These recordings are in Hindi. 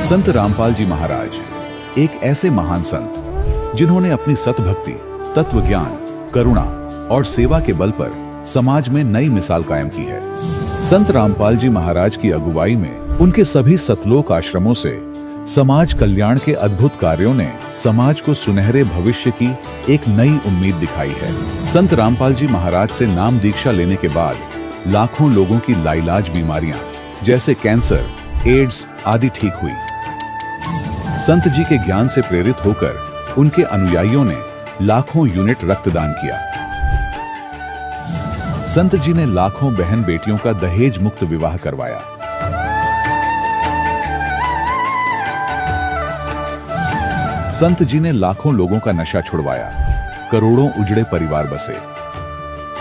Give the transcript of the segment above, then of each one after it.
संत रामपाल जी महाराज एक ऐसे महान संत जिन्होंने अपनी सतभक्ति, तत्व ज्ञान, करुणा और सेवा के बल पर समाज में नई मिसाल कायम की है। संत रामपाल जी महाराज की अगुवाई में उनके सभी सतलोक आश्रमों से समाज कल्याण के अद्भुत कार्यों ने समाज को सुनहरे भविष्य की एक नई उम्मीद दिखाई है। संत रामपाल जी महाराज से नाम दीक्षा लेने के बाद लाखों लोगों की लाइलाज बीमारियां जैसे कैंसर, एड्स आदि ठीक हुई। संत जी के ज्ञान से प्रेरित होकर उनके अनुयायियों ने लाखों यूनिट रक्तदान किया। संत जी ने लाखों बहन बेटियों का दहेज मुक्त विवाह करवाया। संत जी ने लाखों लोगों का नशा छुड़वाया, करोड़ों उजड़े परिवार बसे।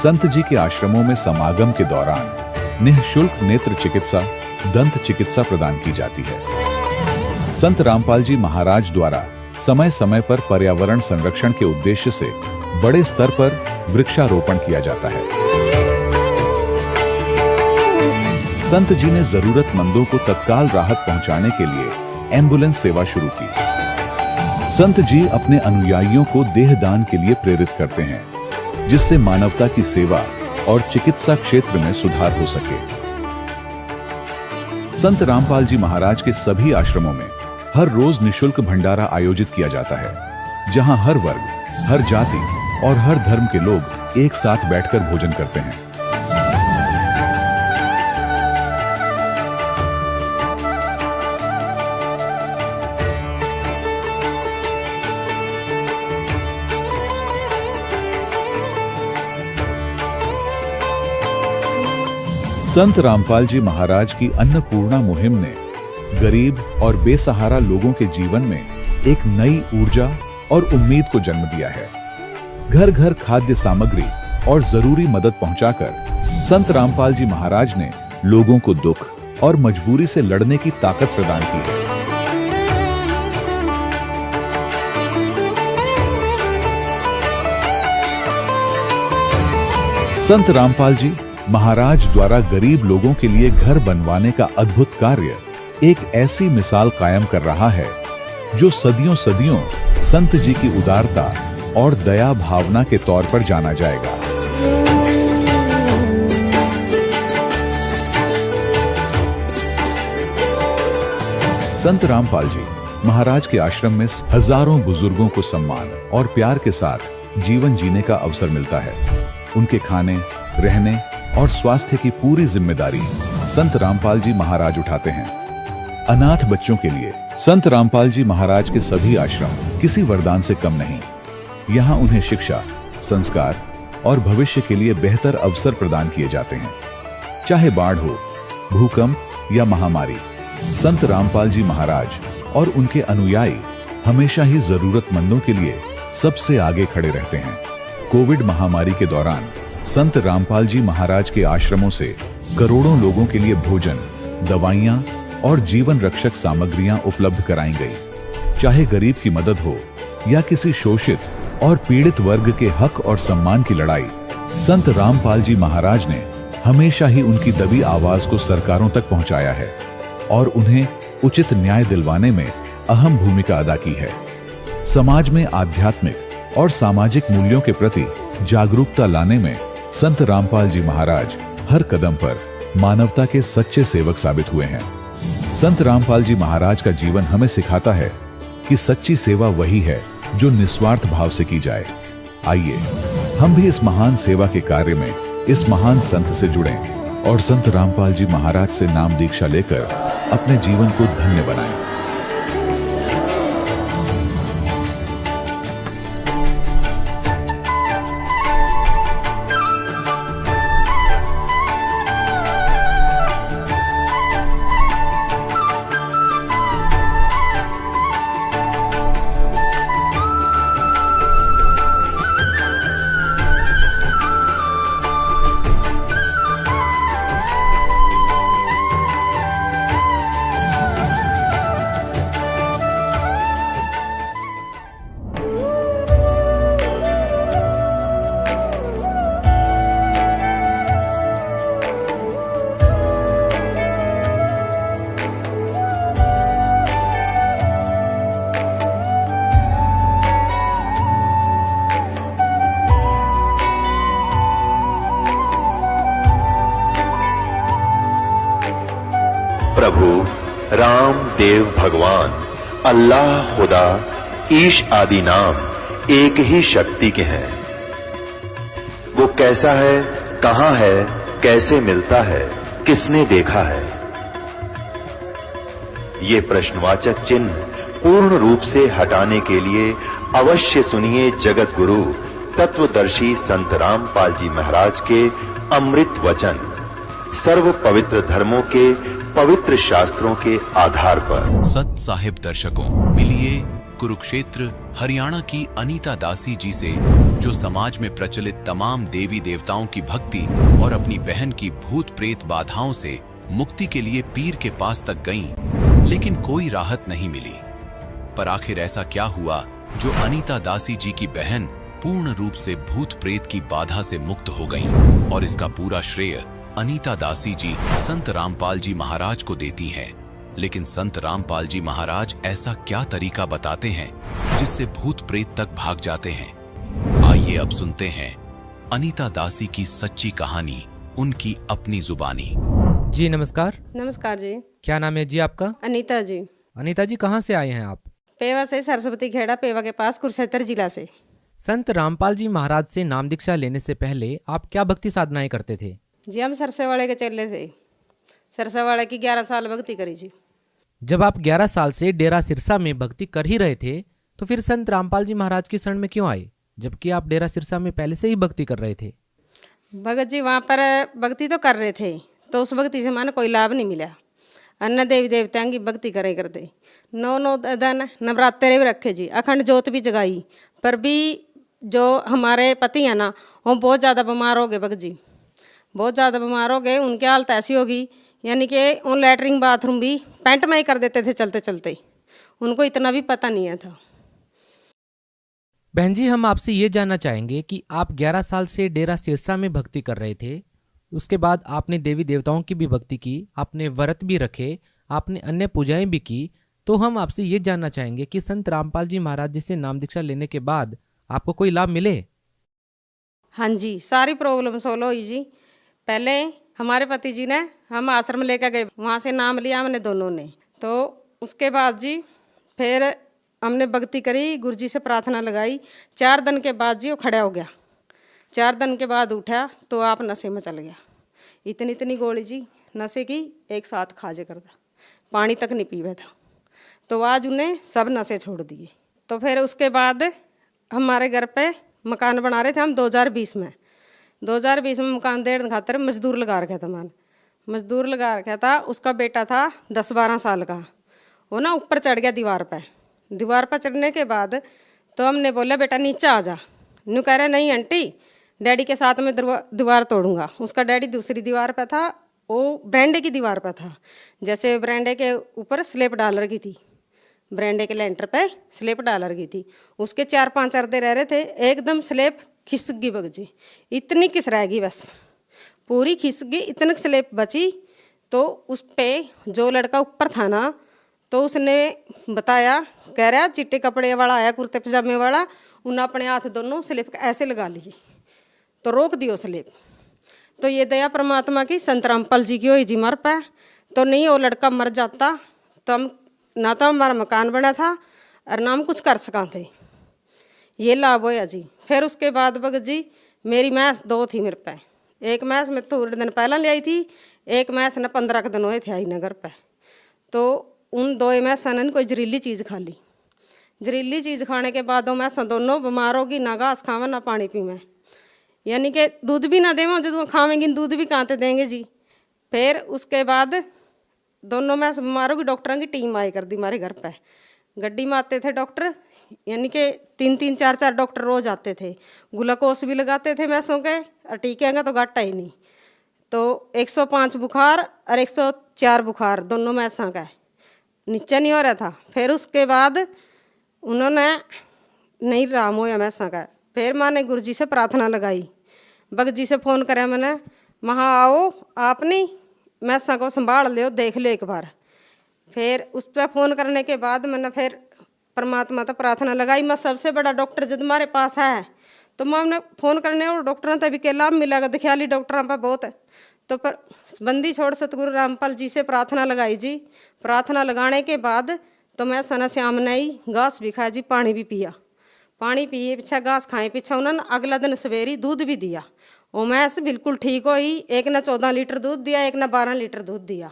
संत जी के आश्रमों में समागम के दौरान निःशुल्क नेत्र चिकित्सा, दंत चिकित्सा प्रदान की जाती है। संत रामपाल जी महाराज द्वारा समय समय पर पर्यावरण संरक्षण के उद्देश्य से बड़े स्तर पर वृक्षारोपण किया जाता है। संत जी ने जरूरतमंदों को तत्काल राहत पहुंचाने के लिए एम्बुलेंस सेवा शुरू की। संत जी अपने अनुयायियों को देहदान के लिए प्रेरित करते हैं, जिससे मानवता की सेवा और चिकित्सा क्षेत्र में सुधार हो सके। संत रामपाल जी महाराज के सभी आश्रमों में हर रोज निःशुल्क भंडारा आयोजित किया जाता है, जहां हर वर्ग, हर जाति और हर धर्म के लोग एक साथ बैठकर भोजन करते हैं। संत रामपाल जी महाराज की अन्नपूर्णा मुहिम ने गरीब और बेसहारा लोगों के जीवन में एक नई ऊर्जा और उम्मीद को जन्म दिया है। घर घर खाद्य सामग्री और जरूरी मदद पहुंचाकर संत रामपाल जी महाराज ने लोगों को दुख और मजबूरी से लड़ने की ताकत प्रदान की है। संत रामपाल जी महाराज द्वारा गरीब लोगों के लिए घर बनवाने का अद्भुत कार्य एक ऐसी मिसाल कायम कर रहा है जो सदियों सदियों संत जी की उदारता और दया भावना के तौर पर जाना जाएगा। संत रामपाल जी महाराज के आश्रम में हजारों बुजुर्गों को सम्मान और प्यार के साथ जीवन जीने का अवसर मिलता है। उनके खाने, रहने और स्वास्थ्य की पूरी जिम्मेदारी संत रामपाल जी महाराज उठाते हैं। अनाथ बच्चों के लिए संत रामपाल जी महाराज के सभी आश्रम किसी वरदान से कम नहीं। यहाँ उन्हें शिक्षा, संस्कार और भविष्य के लिए बेहतर अवसर प्रदान किए जाते हैं। चाहे बाढ़ हो, भूकंप या महामारी, संत रामपाल जी महाराज और उनके अनुयायी हमेशा ही जरूरतमंदों के लिए सबसे आगे खड़े रहते हैं। कोविड महामारी के दौरान संत रामपाल जी महाराज के आश्रमों से करोड़ों लोगों के लिए भोजन, दवाइयां और जीवन रक्षक सामग्रियां उपलब्ध कराई गई। चाहे गरीब की मदद हो या किसी शोषित और पीड़ित वर्ग के हक और सम्मान की लड़ाई, संत रामपाल जी महाराज ने हमेशा ही उनकी दबी आवाज को सरकारों तक पहुंचाया है और उन्हें उचित न्याय दिलवाने में अहम भूमिका अदा की है। समाज में आध्यात्मिक और सामाजिक मूल्यों के प्रति जागरूकता लाने में संत रामपाल जी महाराज हर कदम पर मानवता के सच्चे सेवक साबित हुए हैं। संत रामपाल जी महाराज का जीवन हमें सिखाता है कि सच्ची सेवा वही है जो निस्वार्थ भाव से की जाए। आइए हम भी इस महान सेवा के कार्य में इस महान संत से जुड़ें और संत रामपाल जी महाराज से नाम दीक्षा लेकर अपने जीवन को धन्य बनाएं। प्रभु राम देव भगवान अल्लाह खुदा ईश आदि नाम एक ही शक्ति के हैं। वो कैसा है, कहां है, कैसे मिलता है, किसने देखा है? ये प्रश्नवाचक चिन्ह पूर्ण रूप से हटाने के लिए अवश्य सुनिए जगत गुरु तत्वदर्शी संत रामपाल जी महाराज के अमृत वचन, सर्व पवित्र धर्मों के पवित्र शास्त्रों के आधार पर। सत साहिब दर्शकों, मिलिए कुरुक्षेत्र हरियाणा की अनीता दासी जी से, जो समाज में प्रचलित तमाम देवी देवताओं की भक्ति और अपनी बहन की भूत प्रेत बाधाओं से मुक्ति के लिए पीर के पास तक गईं, लेकिन कोई राहत नहीं मिली। पर आखिर ऐसा क्या हुआ जो अनीता दासी जी की बहन पूर्ण रूप से भूत प्रेत की बाधा से मुक्त हो गईं? और इसका पूरा श्रेय अनीता दासी जी संत रामपाल जी महाराज को देती हैं। लेकिन संत रामपाल जी महाराज ऐसा क्या तरीका बताते हैं जिससे भूत प्रेत तक भाग जाते हैं? आइए अब सुनते हैं अनीता दासी की सच्ची कहानी, उनकी अपनी जुबानी। जी नमस्कार। नमस्कार जी। क्या नाम है जी आपका? अनीता जी। अनीता जी कहाँ से आए हैं आप? पेवा से, सरस्वती खेड़ा पेवा के पास, कुरुक्षेत्र जिला से। संत रामपाल जी महाराज से नाम दीक्षा लेने से पहले आप क्या भक्ति साधनाएं करते थे? जी हम सरसेवाड़े के चले थे। सरसेवाड़े की 11 साल भक्ति करी जी। जब आप 11 साल से डेरा सिरसा में भक्ति कर ही रहे थे तो फिर संत रामपाल जी महाराज की शरण में क्यों आए, जबकि आप डेरा सिरसा में पहले से ही भक्ति कर रहे थे? भगत जी वहाँ पर भक्ति तो कर रहे थे, तो उस भक्ति से माने कोई लाभ नहीं मिला। अन्य देवी देवताओं की भक्ति करे करते, 9 दिन नवरात्रे भी रखे जी, अखंड ज्योत भी जगाई, पर भी जो हमारे पति हैं ना, वो बहुत ज़्यादा बीमार हो गए। भगत जी बहुत ज़्यादा बीमार हो गए। उनकी हालत ऐसी होगी, यानी कि वो लैटरिन बाथरूम भी पैंट में ही कर देते थे चलते चलते, उनको इतना भी पता नहीं था। बहन जी, हम आपसे ये जानना चाहेंगे कि आप 11 साल से डेरा सिरसा में भक्ति कर रहे थे, उसके बाद आपने देवी देवताओं की भी भक्ति की, आपने व्रत भी रखे, आपने अन्य पूजाएं भी की, तो हम आपसे ये जानना चाहेंगे कि संत रामपाल जी महाराज जी से नाम दीक्षा लेने के बाद आपको कोई लाभ मिले? हाँ जी, सारी प्रॉब्लम सोल्व हुई जी। पहले हमारे पति जी ने, हम आश्रम लेकर गए, वहाँ से नाम लिया हमने दोनों ने। तो उसके बाद जी फिर हमने भक्ति करी, गुरु जी से प्रार्थना लगाई। 4 दिन के बाद जी वो खड़ा हो गया। 4 दिन के बाद उठा तो आप नशे में चल गया। इतनी इतनी गोली जी नशे की एक साथ खाजे करता, पानी तक नहीं पीवे था। तो आज उन्हें सब नशे छोड़ दिए। तो फिर उसके बाद हमारे घर पे मकान बना रहे थे हम 2020 में। 2020 में मकान देने खातर मजदूर लगा रखा था। मजदूर लगा रखा था, उसका बेटा था 10-12 साल का। वो ना ऊपर चढ़ गया दीवार पे। दीवार पर चढ़ने के बाद तो हमने बोला बेटा नीचे आ जा। न्यू कह रहा नहीं आंटी, डैडी के साथ में दीवार तोड़ूंगा। उसका डैडी दूसरी दीवार पे था, वो बरांडे की दीवार पे था। जैसे बरांडे के ऊपर स्लेब डाल रखी थी, बरांडे के लेंटर पे स्लेब डाल रखी थी, उसके 4-5 अर्दे रह रहे थे। एकदम स्लेब खिसक गई भगत जी, इतनी किस रह गई, बस पूरी खिसक गई, इतनी स्लेब बची। तो उस पे जो लड़का ऊपर था ना, तो उसने बताया, कह रहा चिट्टे कपड़े वाला आया, कुर्ते पजामे वाला, उन्हें अपने हाथ दोनों स्लेब ऐसे लगा लिए, तो रोक दियो स्लेब। तो ये दया परमात्मा की, संत रामपाल जी की हुई जी मर पे। तो नहीं वो लड़का मर जाता तो हम ना तो हमारा मकान बना था और ना हम कुछ कर सका थे। ये लाभ होया जी। फिर उसके बाद भगत जी मेरी मैस 2 थी मेरे पे। एक मैस मैं थोड़े दिन पहला ले आई थी, एक मैस ने 15 दिन हुए थे आई नगर पे। तो उन 2 मैसा ने कोई जहरीली चीज़ खा ली। जहरीली चीज़ खाने के बाद वो मैसा दोनों बीमार होगी, ना घास खावे ना पानी पीवे, यानी कि दूध भी ना देवें। जो खावेंगी दूध भी कहाँ से देंगे जी। फिर उसके बाद दोनों मैस बीमार होगी, डॉक्टरों की टीम आई कर दी हमारे घर पे। गड्डी में आते थे डॉक्टर, यानी कि 3-3, 4-4 डॉक्टर रोज आते थे। ग्लूकोस भी लगाते थे मैसों के, और टीके का तो घाटा ही नहीं। तो 105 बुखार और 104 बुखार दोनों मैसों का, नीचे नहीं हो रहा था। फिर उसके बाद उन्होंने नहीं राम होया मैसा का। फिर मैंने गुरु जी से प्रार्थना लगाई, भगत जी से फ़ोन कराया मैंने, वहाँ आओ आप नहीं मैसा को संभाल लो, देख लो एक बार। फिर उस पर फ़ोन करने के बाद मैंने फिर परमात्मा तो प्रार्थना लगाई। मैं सबसे बड़ा डॉक्टर जब हमारे पास है तो मैं उन्हें फ़ोन करने और डॉक्टरों तक भी के लाभ मिलेगा, दिखियाली डॉक्टरों पर बहुत तो पर बंदी छोड़ सतगुरु रामपाल जी से प्रार्थना लगाई जी। प्रार्थना लगाने के बाद तो मैं सना श्याम ने ही घास भी खाया जी, पानी भी पिया। पानी पिए पीछा घास खाए पीछा उन्होंने अगला दिन सवेरी दूध भी दिया। और मैं से बिल्कुल ठीक हुई। एक ने 14 लीटर दूध दिया, एक ने 12 लीटर दूध दिया।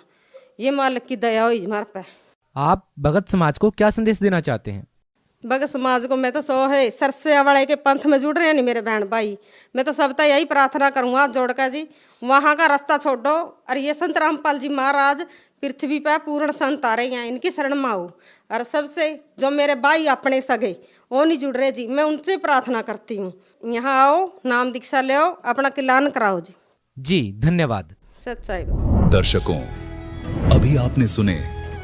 ये मालिक की दया हुई हमारे पे। आप भगत समाज को क्या संदेश देना चाहते हैं? भगत समाज को मैं तो सो है सरसे वाले के पंथ में जुड़ रहे हैं नहीं मेरे बहन भाई। मैं तो सबका यही प्रार्थना करूँगा जोड़कर जी, वहाँ का रास्ता छोड़ो और ये संत रामपाल जी महाराज पृथ्वी पर पूर्ण संत आ रहे हैं, इनकी शरण में आओ। और सबसे जो मेरे भाई अपने सगे वो नहीं जुड़ रहे जी, मैं उनसे प्रार्थना करती हूँ, यहाँ आओ, नाम दीक्षा ले आओ, अपना किलान कराओ जी। जी धन्यवाद। सच्चाई। दर्शकों, अभी आपने सुने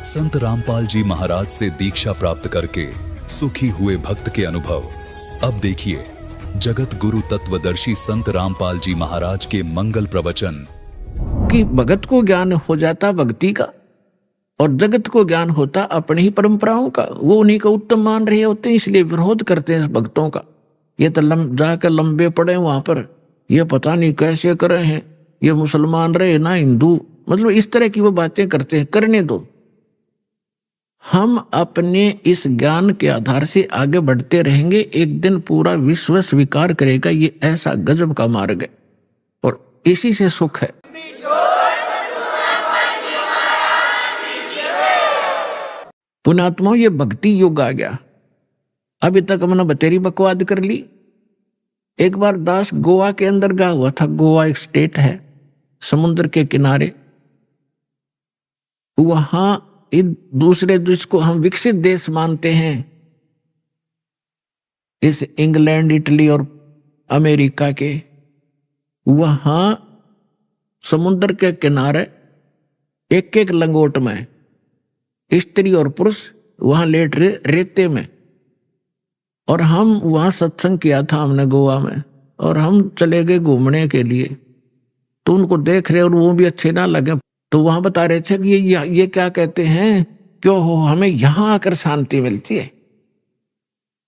संत रामपाल जी महाराज से दीक्षा प्राप्त करके सुखी हुए भक्त के अनुभव। अब देखिए जगत गुरु तत्वदर्शी संत रामपाल जी महाराज के मंगल प्रवचन। कि भगत को ज्ञान हो जाता भक्ति का और जगत को ज्ञान होता अपनी ही परंपराओं का। वो उन्हीं को उत्तम मान रहे होते हैं, इसलिए विरोध करते हैं भक्तों का। ये तो जाकर लंबे पड़े वहां पर, ये पता नहीं कैसे कर रहे हैं, ये मुसलमान रहे ना हिंदू, मतलब इस तरह की वो बातें करते हैं। करने दो, हम अपने इस ज्ञान के आधार से आगे बढ़ते रहेंगे। एक दिन पूरा विश्व स्वीकार करेगा ये ऐसा गजब का मार्ग है और इसी से सुख है। पुण्यात्माओं, ये भक्ति युग आ गया। अभी तक हमने बतेरी बकवाद कर ली। एक बार दास गोवा के अंदर गया हुआ था। गोवा एक स्टेट है समुद्र के किनारे। वहां दूसरे देश को हम विकसित देश मानते हैं, इस इंग्लैंड, इटली और अमेरिका के। वहां समुद्र के किनारे एक एक लंगोट में स्त्री और पुरुष वहां लेट रहे रेते में। और हम वहां सत्संग किया था हमने गोवा में, और हम चले गए घूमने के लिए। तो उनको देख रहे और वो भी अच्छे ना लगे, तो वहां बता रहे थे कि ये क्या कहते हैं, क्यों हो, हमें यहां आकर शांति मिलती है।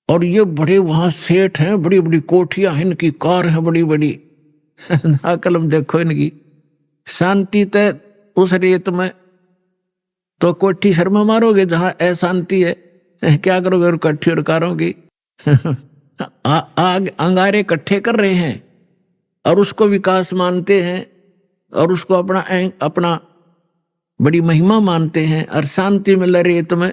और ये बड़े वहां सेठ हैं, बड़ी बड़ी कोठियां, इनकी कार है बड़ी बड़ी। कलम देखो इनकी शांति। तय उस रेत में तो कोठी शर्मा मारोगे जहां अशांति है, क्या करोगे? और कट्ठी और कारों की आग अंगारे इकट्ठे कर रहे हैं और उसको विकास मानते हैं और उसको अपना बड़ी महिमा मानते हैं और शांति मिल रेत में।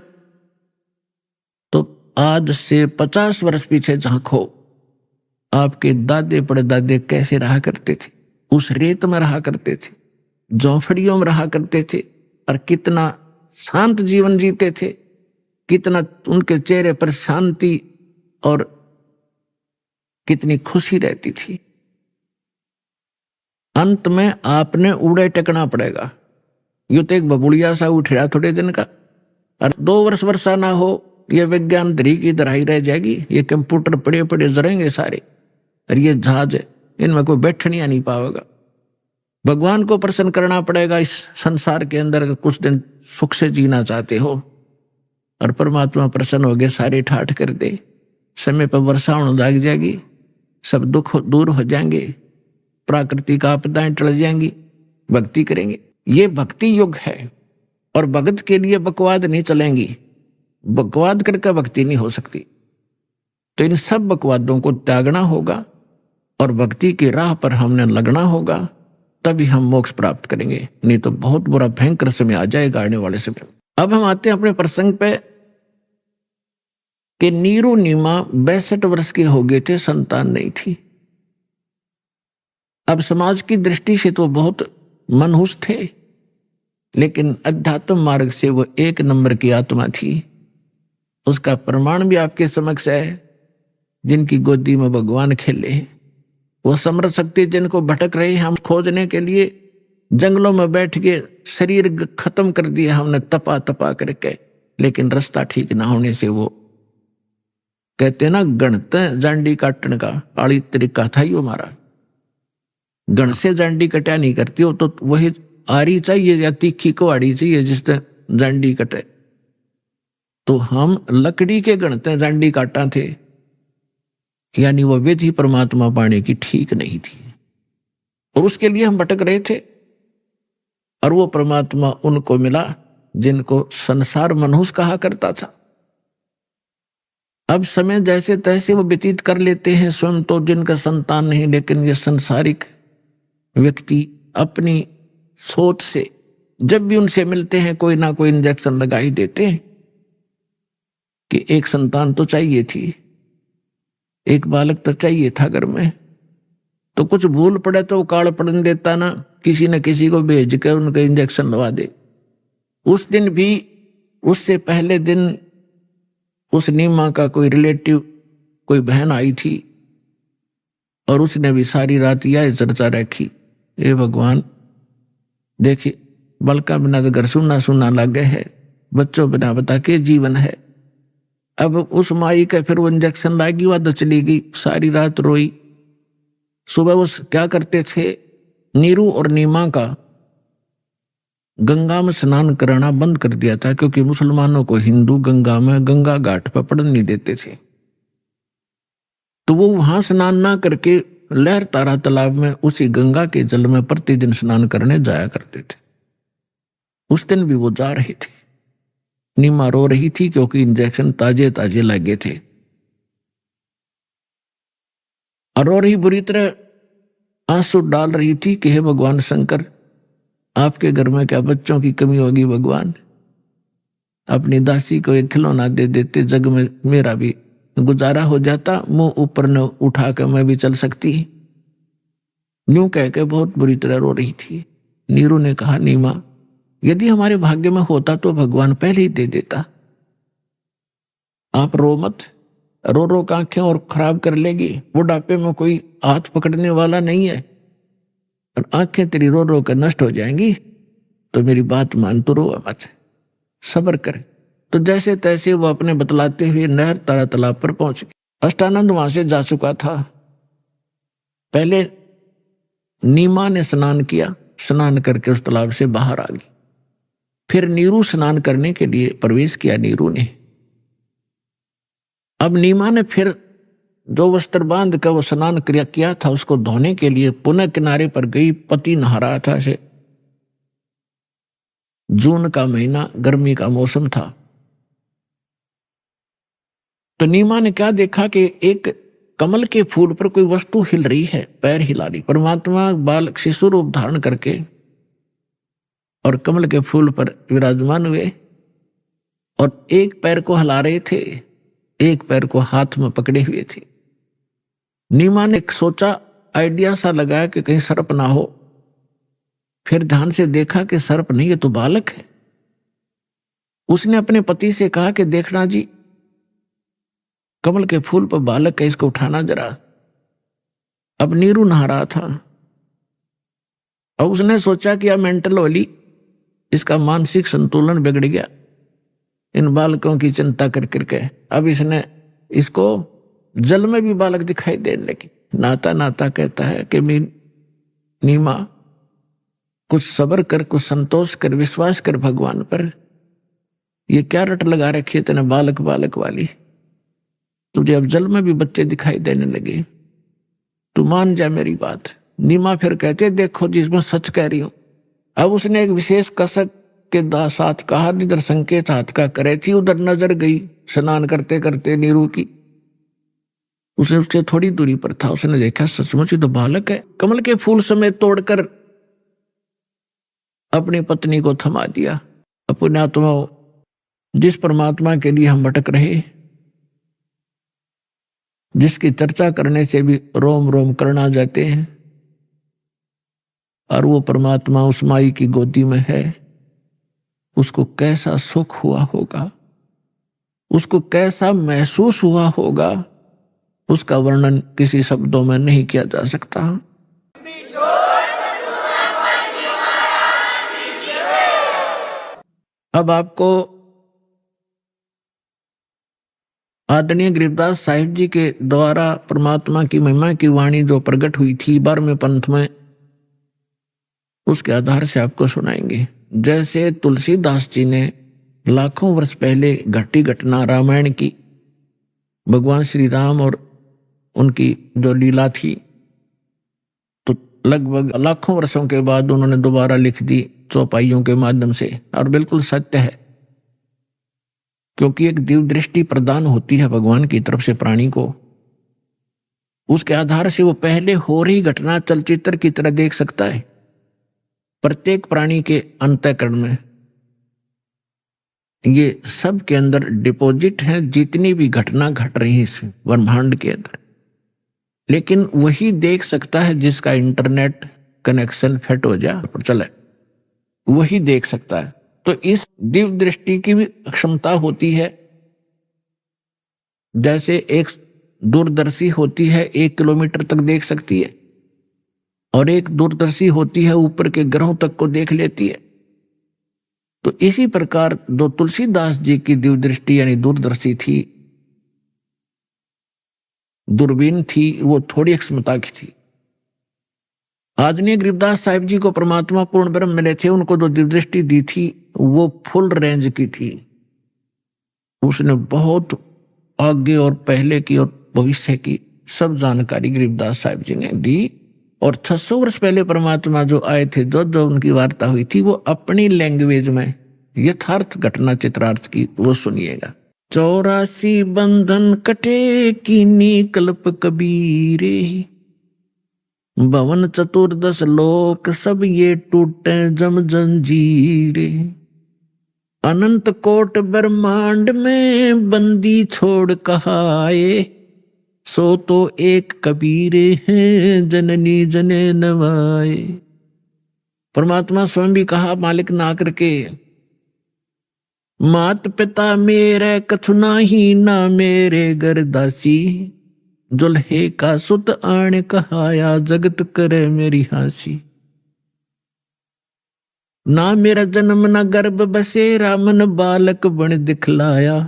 तो आज से 50 वर्ष पीछे झांको, आपके दादे परदादे कैसे रहा करते थे, उस रेत में रहा करते थे, झोंपड़ियों में रहा करते थे, और कितना शांत जीवन जीते थे, कितना उनके चेहरे पर शांति और कितनी खुशी रहती थी। अंत में आपने उड़े टेकना पड़ेगा। यूं तो एक बबुड़िया सा उठ रहा थोड़े दिन का, और 2 वर्ष वर्षा ना हो, ये विज्ञान धरी की धराई रह जाएगी। ये कंप्यूटर पड़े पड़े जरेंगे सारे, और ये जहाज इनमें कोई बैठने नहीं पाएगा। भगवान को प्रसन्न करना पड़ेगा इस संसार के अंदर, अगर कुछ दिन सुख से जीना चाहते हो। और परमात्मा प्रसन्न हो गए, सारे ठाठ कर दे, समय पर वर्षा होने लग जाएगी, सब दुख दूर हो जाएंगे, प्राकृतिक आपदाएं टल जाएंगी, भक्ति करेंगे। ये भक्ति युग है। और भगत के लिए बकवाद नहीं चलेंगी, बकवाद करके भक्ति नहीं हो सकती। तो इन सब बकवादों को त्यागना होगा और भक्ति की राह पर हमने लगना होगा, तभी हम मोक्ष प्राप्त करेंगे। नहीं तो बहुत बुरा भयंकर समय आ जाएगा आने वाले समय। अब हम आते हैं अपने प्रसंग पे कि नीरू नीमा 62 वर्ष के हो गए थे, संतान नहीं थी। अब समाज की दृष्टि से तो बहुत मनहूस थे, लेकिन अध्यात्म मार्ग से वो 1 नंबर की आत्मा थी। उसका प्रमाण भी आपके समक्ष है। जिनकी गोदी में भगवान खेले, वो समर्थ शक्ति जिनको भटक रहे हम खोजने के लिए जंगलों में बैठ के शरीर खत्म कर दिया हमने तपा तपा करके, लेकिन रास्ता ठीक ना होने से वो कहते ना गणत जांडी काटने का आड़ी तरीका था ही हमारा। गण से जांडी कटा नहीं करती हो, तो वही आरी चाहिए या तीखी को आड़ी चाहिए जिससे जांडी कटे। तो हम लकड़ी के गणते जांडी काटा थे, यानी वो विधि परमात्मा पाने की ठीक नहीं थी, और उसके लिए हम भटक रहे थे। और वो परमात्मा उनको मिला जिनको संसार मनुष्य कहा करता था। अब समय जैसे तैसे वो व्यतीत कर लेते हैं, स्वयं तो जिनका संतान नहीं, लेकिन ये संसारिक व्यक्ति अपनी सोच से जब भी उनसे मिलते हैं कोई ना कोई इंजेक्शन लगा ही देते हैं कि एक संतान तो चाहिए थी, एक बालक तो चाहिए था घर में, तो कुछ भूल पड़े तो काल पड़न देता ना, किसी न किसी को भेज कर उनका इंजेक्शन लगा दे। उस दिन भी, उससे पहले दिन उस नीमा का कोई रिलेटिव, कोई बहन आई थी और उसने भी सारी रात यह चर्चा रखी, ए भगवान देखिए बलका बिना तो घर सुना सुना लगे है, बच्चों बिना बता के जीवन है। अब उस माई का फिर वो इंजेक्शन लागी, वह तो चली गई, सारी रात रोई। सुबह वो क्या करते थे, नीरू और नीमा का गंगा में स्नान कराना बंद कर दिया था, क्योंकि मुसलमानों को हिंदू गंगा में, गंगा घाट पर पड़ने नहीं देते थे। तो वो वहां स्नान ना करके लहर तारा तालाब में उसी गंगा के जल में प्रतिदिन स्नान करने जाया करते थे। उस दिन भी वो जा रहे थे। नीमा रो रही थी क्योंकि इंजेक्शन ताजे ताजे लगे थे और रो रही बुरी तरह आंसू डाल रही थी कि हे भगवान शंकर, आपके घर में क्या बच्चों की कमी होगी भगवान, अपनी दासी को एक खिलौना दे देते, जग में मेरा भी गुजारा हो जाता, मुंह ऊपर न उठा कर मैं भी चल सकती। यूं कह के बहुत बुरी तरह रो रही थी। नीरू ने कहा, नीमा यदि हमारे भाग्य में होता तो भगवान पहले ही दे देता, आप रो मत, रो रो के आंखें और खराब कर लेगी, बुढ़ापे में कोई हाथ पकड़ने वाला नहीं है और आंखें तेरी रो रो कर नष्ट हो जाएंगी, तो मेरी बात मान, तो रो मत, सब्र कर। तो जैसे तैसे वो अपने बतलाते हुए नहर तारा तालाब पर पहुंच गए। अष्टानंद वहां से जा चुका था। पहले नीमा ने स्नान किया, स्नान करके उस तालाब से बाहर आ गई। फिर नीरू स्नान करने के लिए प्रवेश किया। नीरू ने, अब नीमा ने फिर जो वस्त्र बांध कर वो स्नान किया था उसको धोने के लिए पुनः किनारे पर गई। पति नहा रहा था। से जून का महीना, गर्मी का मौसम था। तो नीमा ने क्या देखा कि एक कमल के फूल पर कोई वस्तु हिल रही है, पैर हिला रही। परमात्मा बालक शिशु रूप धारण करके और कमल के फूल पर विराजमान हुए और एक पैर को हिला रहे थे, एक पैर को हाथ में पकड़े हुए थे। नीमा ने सोचा, आइडिया सा लगाया कि कहीं सर्प ना हो। फिर ध्यान से देखा कि सर्प नहीं, ये तो बालक है। उसने अपने पति से कहा कि देखना जी, कमल के फूल पर बालक है, इसको उठाना जरा। अब नीरू नहा रहा था और उसने सोचा कि यह मेंटल वाली, इसका मानसिक संतुलन बिगड़ गया इन बालकों की चिंता कर करके। अब इसने इसको जल में भी बालक दिखाई देने लगे। नाता नाता कहता है कि नीमा कुछ सब्र कर, कुछ संतोष कर, विश्वास कर भगवान पर। ये क्या रट लगा रखी है तेने बालक बालक वाली, तुझे अब जल में भी बच्चे दिखाई देने लगे, तू मान जा मेरी बात। नीमा फिर कहते, देखो जी मैं सच कह रही हूं। अब उसने एक विशेष कसक के साथ कहा, जिधर संकेत हाथ का करे थी उधर नजर गई स्नान करते करते नीरू की। उससे थोड़ी दूरी पर था। उसने देखा सचमुच ही तो बालक है। कमल के फूल समेत तोड़कर अपनी पत्नी को थमा दिया। अपने आत्मा, जिस परमात्मा के लिए हम भटक रहे, जिसकी चर्चा करने से भी रोम रोम करना जाते हैं, और वो परमात्मा उस माई की गोदी में है, उसको कैसा सुख हुआ होगा, उसको कैसा महसूस हुआ होगा, उसका वर्णन किसी शब्दों में नहीं किया जा सकता। अब आपको आदरणीय गरीबदास साहिब जी के द्वारा परमात्मा की महिमा की वाणी जो प्रकट हुई थी 12वें पंथ में, उसके आधार से आपको सुनाएंगे। जैसे तुलसीदास जी ने लाखों वर्ष पहले घटी घटना रामायण की, भगवान श्री राम और उनकी जो लीला थी, तो लगभग लाखों वर्षों के बाद उन्होंने दोबारा लिख दी चौपाइयों के माध्यम से, और बिल्कुल सत्य है, क्योंकि एक दिव्य दृष्टि प्रदान होती है भगवान की तरफ से प्राणी को। उसके आधार से वो पहले हो रही घटना चलचित्र की तरह देख सकता है। प्रत्येक प्राणी के अंतःकरण में ये सब के अंदर डिपॉजिट है जितनी भी घटना घट रही है इस ब्रह्मांड के अंदर। लेकिन वही देख सकता है जिसका इंटरनेट कनेक्शन फिट हो जाए पर चले, वही देख सकता है। तो इस दिव्य दृष्टि की भी क्षमता होती है। जैसे एक दूरदर्शी होती है 1 किलोमीटर तक देख सकती है, और एक दूरदर्शी होती है ऊपर के ग्रहों तक को देख लेती है। तो इसी प्रकार दो तुलसीदास जी की दिव्य दृष्टि यानी दूरदर्शी थी, दूरबीन थी, वो थोड़ी क्षमता की थी। आदरणीय गरीबदास साहिब जी को परमात्मा पूर्ण ब्रह्म मिले थे, उनको जो दिव्य दृष्टि दी थी वो फुल रेंज की थी। उसने बहुत आगे और पहले की और भविष्य की सब जानकारी गरीबदास साहिब जी ने दी। और 600 वर्ष पहले परमात्मा जो आए थे, जो उनकी वार्ता हुई थी, वो अपनी लैंग्वेज में यथार्थ घटना चित्रार्थ की वो सुनिएगा। 84 बंधन कटे कीनी कल्प कबीरे, भवन 14 लोक सब ये टूटे जम जंजीरे, अनंत कोट ब्रह्मांड में बंदी छोड़ कहाए, सो तो एक कबीरे हैं जननी जने नवाए। परमात्मा स्वयं भी कहा मालिक ना करके, मात पिता मेरे कछु नाही ना मेरे घर दासी, जुल्हे का सुत आण कहाया जगत करे मेरी हासी, ना मेरा जन्म ना गर्भ बसेरा मन बालक बन दिखलाया,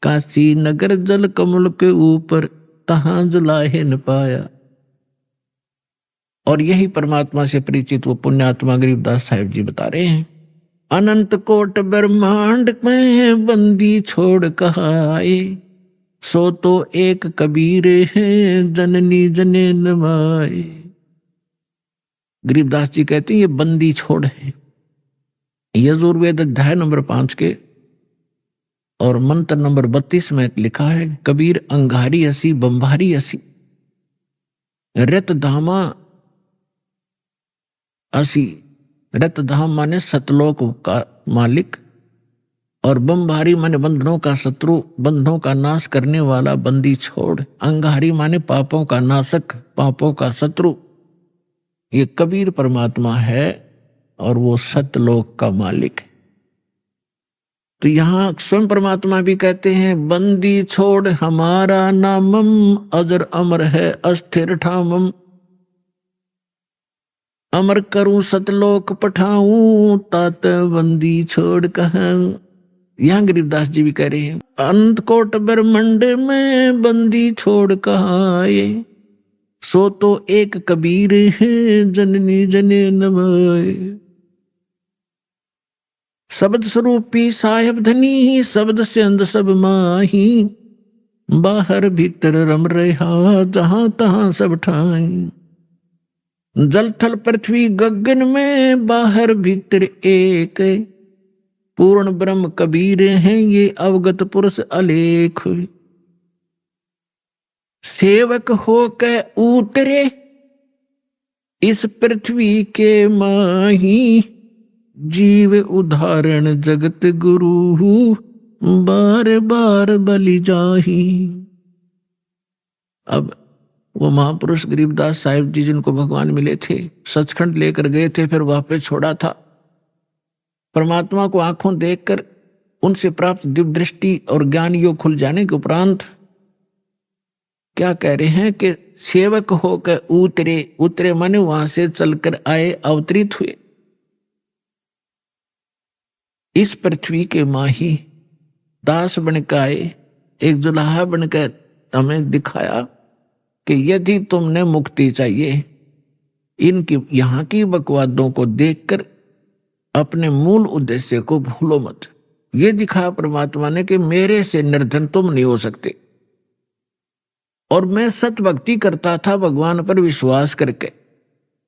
काशी नगर जल कमल के ऊपर तहां जुलाहे न पाया। और यही परमात्मा से परिचित वो पुण्यात्मा गरीबदास साहिब जी बता रहे हैं, अनंत कोट ब्रह्मांड में बंदी छोड़ कहाए, सो तो एक कबीरे हैं जननी जने नवाए। गरीबदास जी कहते हैं ये बंदी छोड़ है। यजुर्वेद अध्याय नंबर 5 के और मंत्र नंबर 32 में लिखा है, कबीर अंगारी असी बंभारी असी, रत धामा असी। रत धाम माने सतलोक का मालिक, और बंभारी माने बंधनों का शत्रु, बंधनों का नाश करने वाला बंदी छोड़। अंगारी माने पापों का नाशक, पापों का शत्रु। ये कबीर परमात्मा है और वो सतलोक का मालिक है। तो यहां स्वयं परमात्मा भी कहते हैं, बंदी छोड़ हमारा नामम, अजर अमर है अस्थिर ठामम, अमर करूं सतलोक पठाऊं, तात बंदी छोड़ कहूं। यहां गरीबदास जी भी कह रहे हैं, अनंत कोट ब्रह्मांड में बंदी छोड़ कहाए, सो तो एक कबीर है जननी जने नवाए। शब्द स्वरूपी साहेब धनी, शब्द से अंद सब माही, बाहर भीतर रम रहा जहां तहां सब ठाई, जल थल पृथ्वी गगन में बाहर भीतर एक, पूर्ण ब्रह्म कबीर हैं ये अवगत पुरुष अलेख। सेवक होकर उतरे इस पृथ्वी के माही, जीव उदाहरण जगत गुरु बार बार बलि जाही। अब वो महापुरुष गरीबदास साहिब जी जिनको भगवान मिले थे, सचखंड लेकर गए थे, फिर वापस छोड़ा था। परमात्मा को आंखों देखकर उनसे प्राप्त दिव्य दृष्टि और ज्ञान योग खुल जाने के उपरांत क्या कह रहे हैं कि सेवक होकर उतरे। उतरे माने वहां से चलकर आए, अवतरित हुए इस पृथ्वी के माही, दास बनकर आए, एक जुलाहा बनकर हमें दिखाया कि यदि तुमने मुक्ति चाहिए, इनकी यहाँ की बकवादों को देखकर अपने मूल उद्देश्य को भूलो मत। ये दिखाया परमात्मा ने कि मेरे से निर्धन तुम नहीं हो सकते, और मैं सत भक्ति करता था भगवान पर विश्वास करके,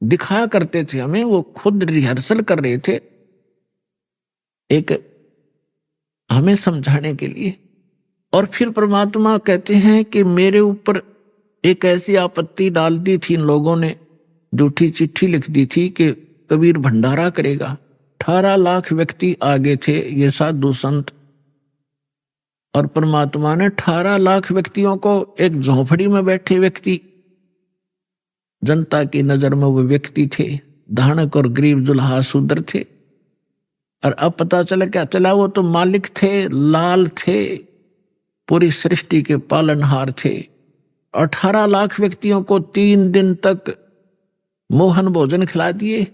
दिखाया करते थे हमें, वो खुद रिहर्सल कर रहे थे एक हमें समझाने के लिए। और फिर परमात्मा कहते हैं कि मेरे ऊपर एक ऐसी आपत्ति डाल दी थी इन लोगों ने, झूठी चिट्ठी लिख दी थी कि कबीर भंडारा करेगा। 18 लाख व्यक्ति आगे थे, ये साधु संत, और परमात्मा ने 18 लाख व्यक्तियों को, एक झोंपड़ी में बैठे व्यक्ति, जनता की नजर में वो व्यक्ति थे, धानक और गरीब दुल्हा शूद्र थे। और अब पता चला, क्या चला, वो तो मालिक थे, लाल थे, पूरी सृष्टि के पालनहार थे। 18 लाख व्यक्तियों को 3 दिन तक मोहन भोजन खिला दिए,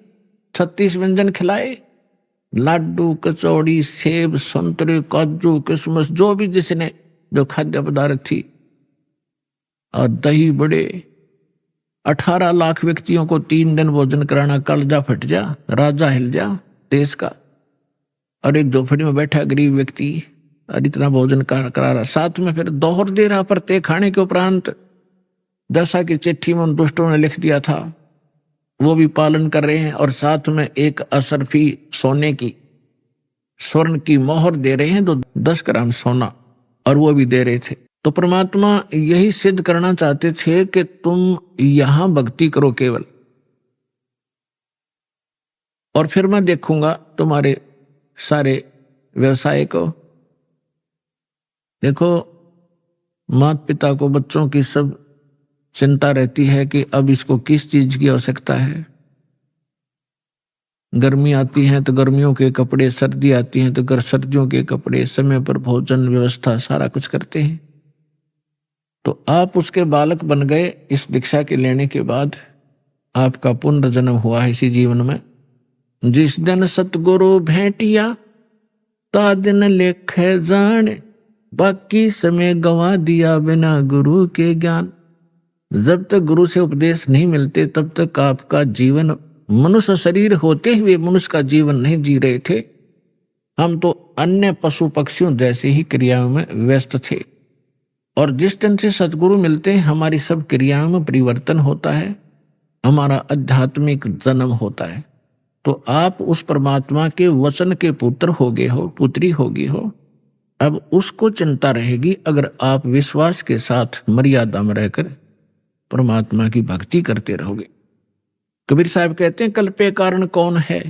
36 व्यंजन खिलाए, लाडू, कचौड़ी, सेब, संतरे, काजू, किशमिश, जो भी जिसने जो खाद्य पदार्थ थी, और दही बड़े। 18 लाख व्यक्तियों को 3 दिन भोजन कराना, कलजा फट जा, राजा हिल जा देश का। और एक झोपड़ी में बैठा गरीब व्यक्ति और इतना भोजन करा रहा, साथ में फिर दोहर दे रहा प्रत्येक खाने के उपरांत, जैसा कि चिट्ठी में उन दुष्टों ने लिख दिया था वो भी पालन कर रहे हैं। और साथ में एक असरफी सोने की, स्वर्ण की मोहर दे रहे हैं, तो 10 ग्राम सोना, और वो भी दे रहे थे। तो परमात्मा यही सिद्ध करना चाहते थे कि तुम यहां भक्ति करो केवल, और फिर मैं देखूंगा तुम्हारे सारे व्यवसाय को। देखो, माता पिता को बच्चों की सब चिंता रहती है कि अब इसको किस चीज की आवश्यकता है। गर्मी आती है तो गर्मियों के कपड़े, सर्दी आती है तो सर्दियों के कपड़े, समय पर भोजन व्यवस्था सारा कुछ करते हैं। तो आप उसके बालक बन गए इस दीक्षा के लेने के बाद, आपका पुनर्जन्म हुआ है इसी जीवन में। जिस दिन सतगुरु भेंटिया ता दिन लेख जान, बाकी समय गंवा दिया बिना गुरु के ज्ञान। जब तक गुरु से उपदेश नहीं मिलते तब तक आपका जीवन, मनुष्य शरीर होते हुए मनुष्य का जीवन नहीं जी रहे थे। हम तो अन्य पशु पक्षियों जैसे ही क्रियाओं में व्यस्त थे। और जिस दिन से सतगुरु मिलते हैं हमारी सब क्रियाओं में परिवर्तन होता है, हमारा आध्यात्मिक जन्म होता है। तो आप उस परमात्मा के वचन के पुत्र हो गए हो, पुत्री हो गई हो। अब उसको चिंता रहेगी अगर आप विश्वास के साथ मर्यादा में रहकर परमात्मा की भक्ति करते रहोगे। कबीर साहब कहते हैं, कल्पे कारण कौन है,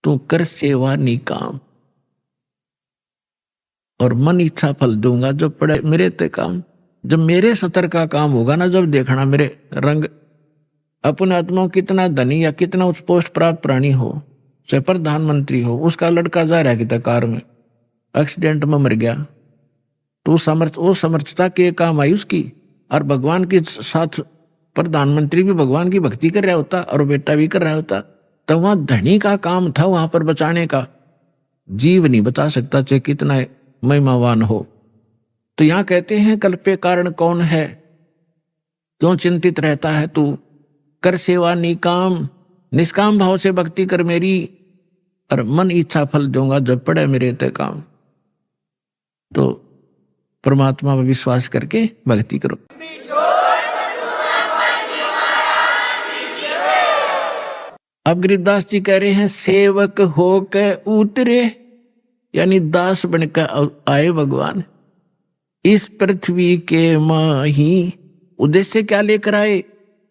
तू कर सेवा निकाम, और मन इच्छा फल दूंगा जो पड़े मेरे ते काम। जब मेरे सतर का काम होगा ना, जब देखना मेरे रंग, अपने आत्मा कितना धनी या कितना उच्च पोस्ट प्राप्त प्राणी हो, चाहे प्रधानमंत्री हो, उसका लड़का जा रहा है कि कार में एक्सीडेंट में मर गया, तो वो समर्थता के काम आई उसकी। और भगवान के साथ प्रधानमंत्री भी भगवान की भक्ति कर रहा होता और बेटा भी कर रहा होता, तो वहां धनी का काम था वहां पर बचाने का। जीव नहीं बचा सकता चाहे कितना महिमावान हो। तो यहां कहते हैं, कल्पे कारण कौन है, क्यों चिंतित रहता है तू, कर सेवा निकाम, निष्काम भाव से भक्ति कर मेरी, और मन इच्छा फल दूंगा जब पड़े मेरे ते काम। तो परमात्मा पर विश्वास करके भक्ति करो। अब गरीबदास जी कह रहे हैं, सेवक होके उतरे, यानी दास बनकर आए भगवान इस पृथ्वी के माही। उद्देश्य क्या लेकर आए,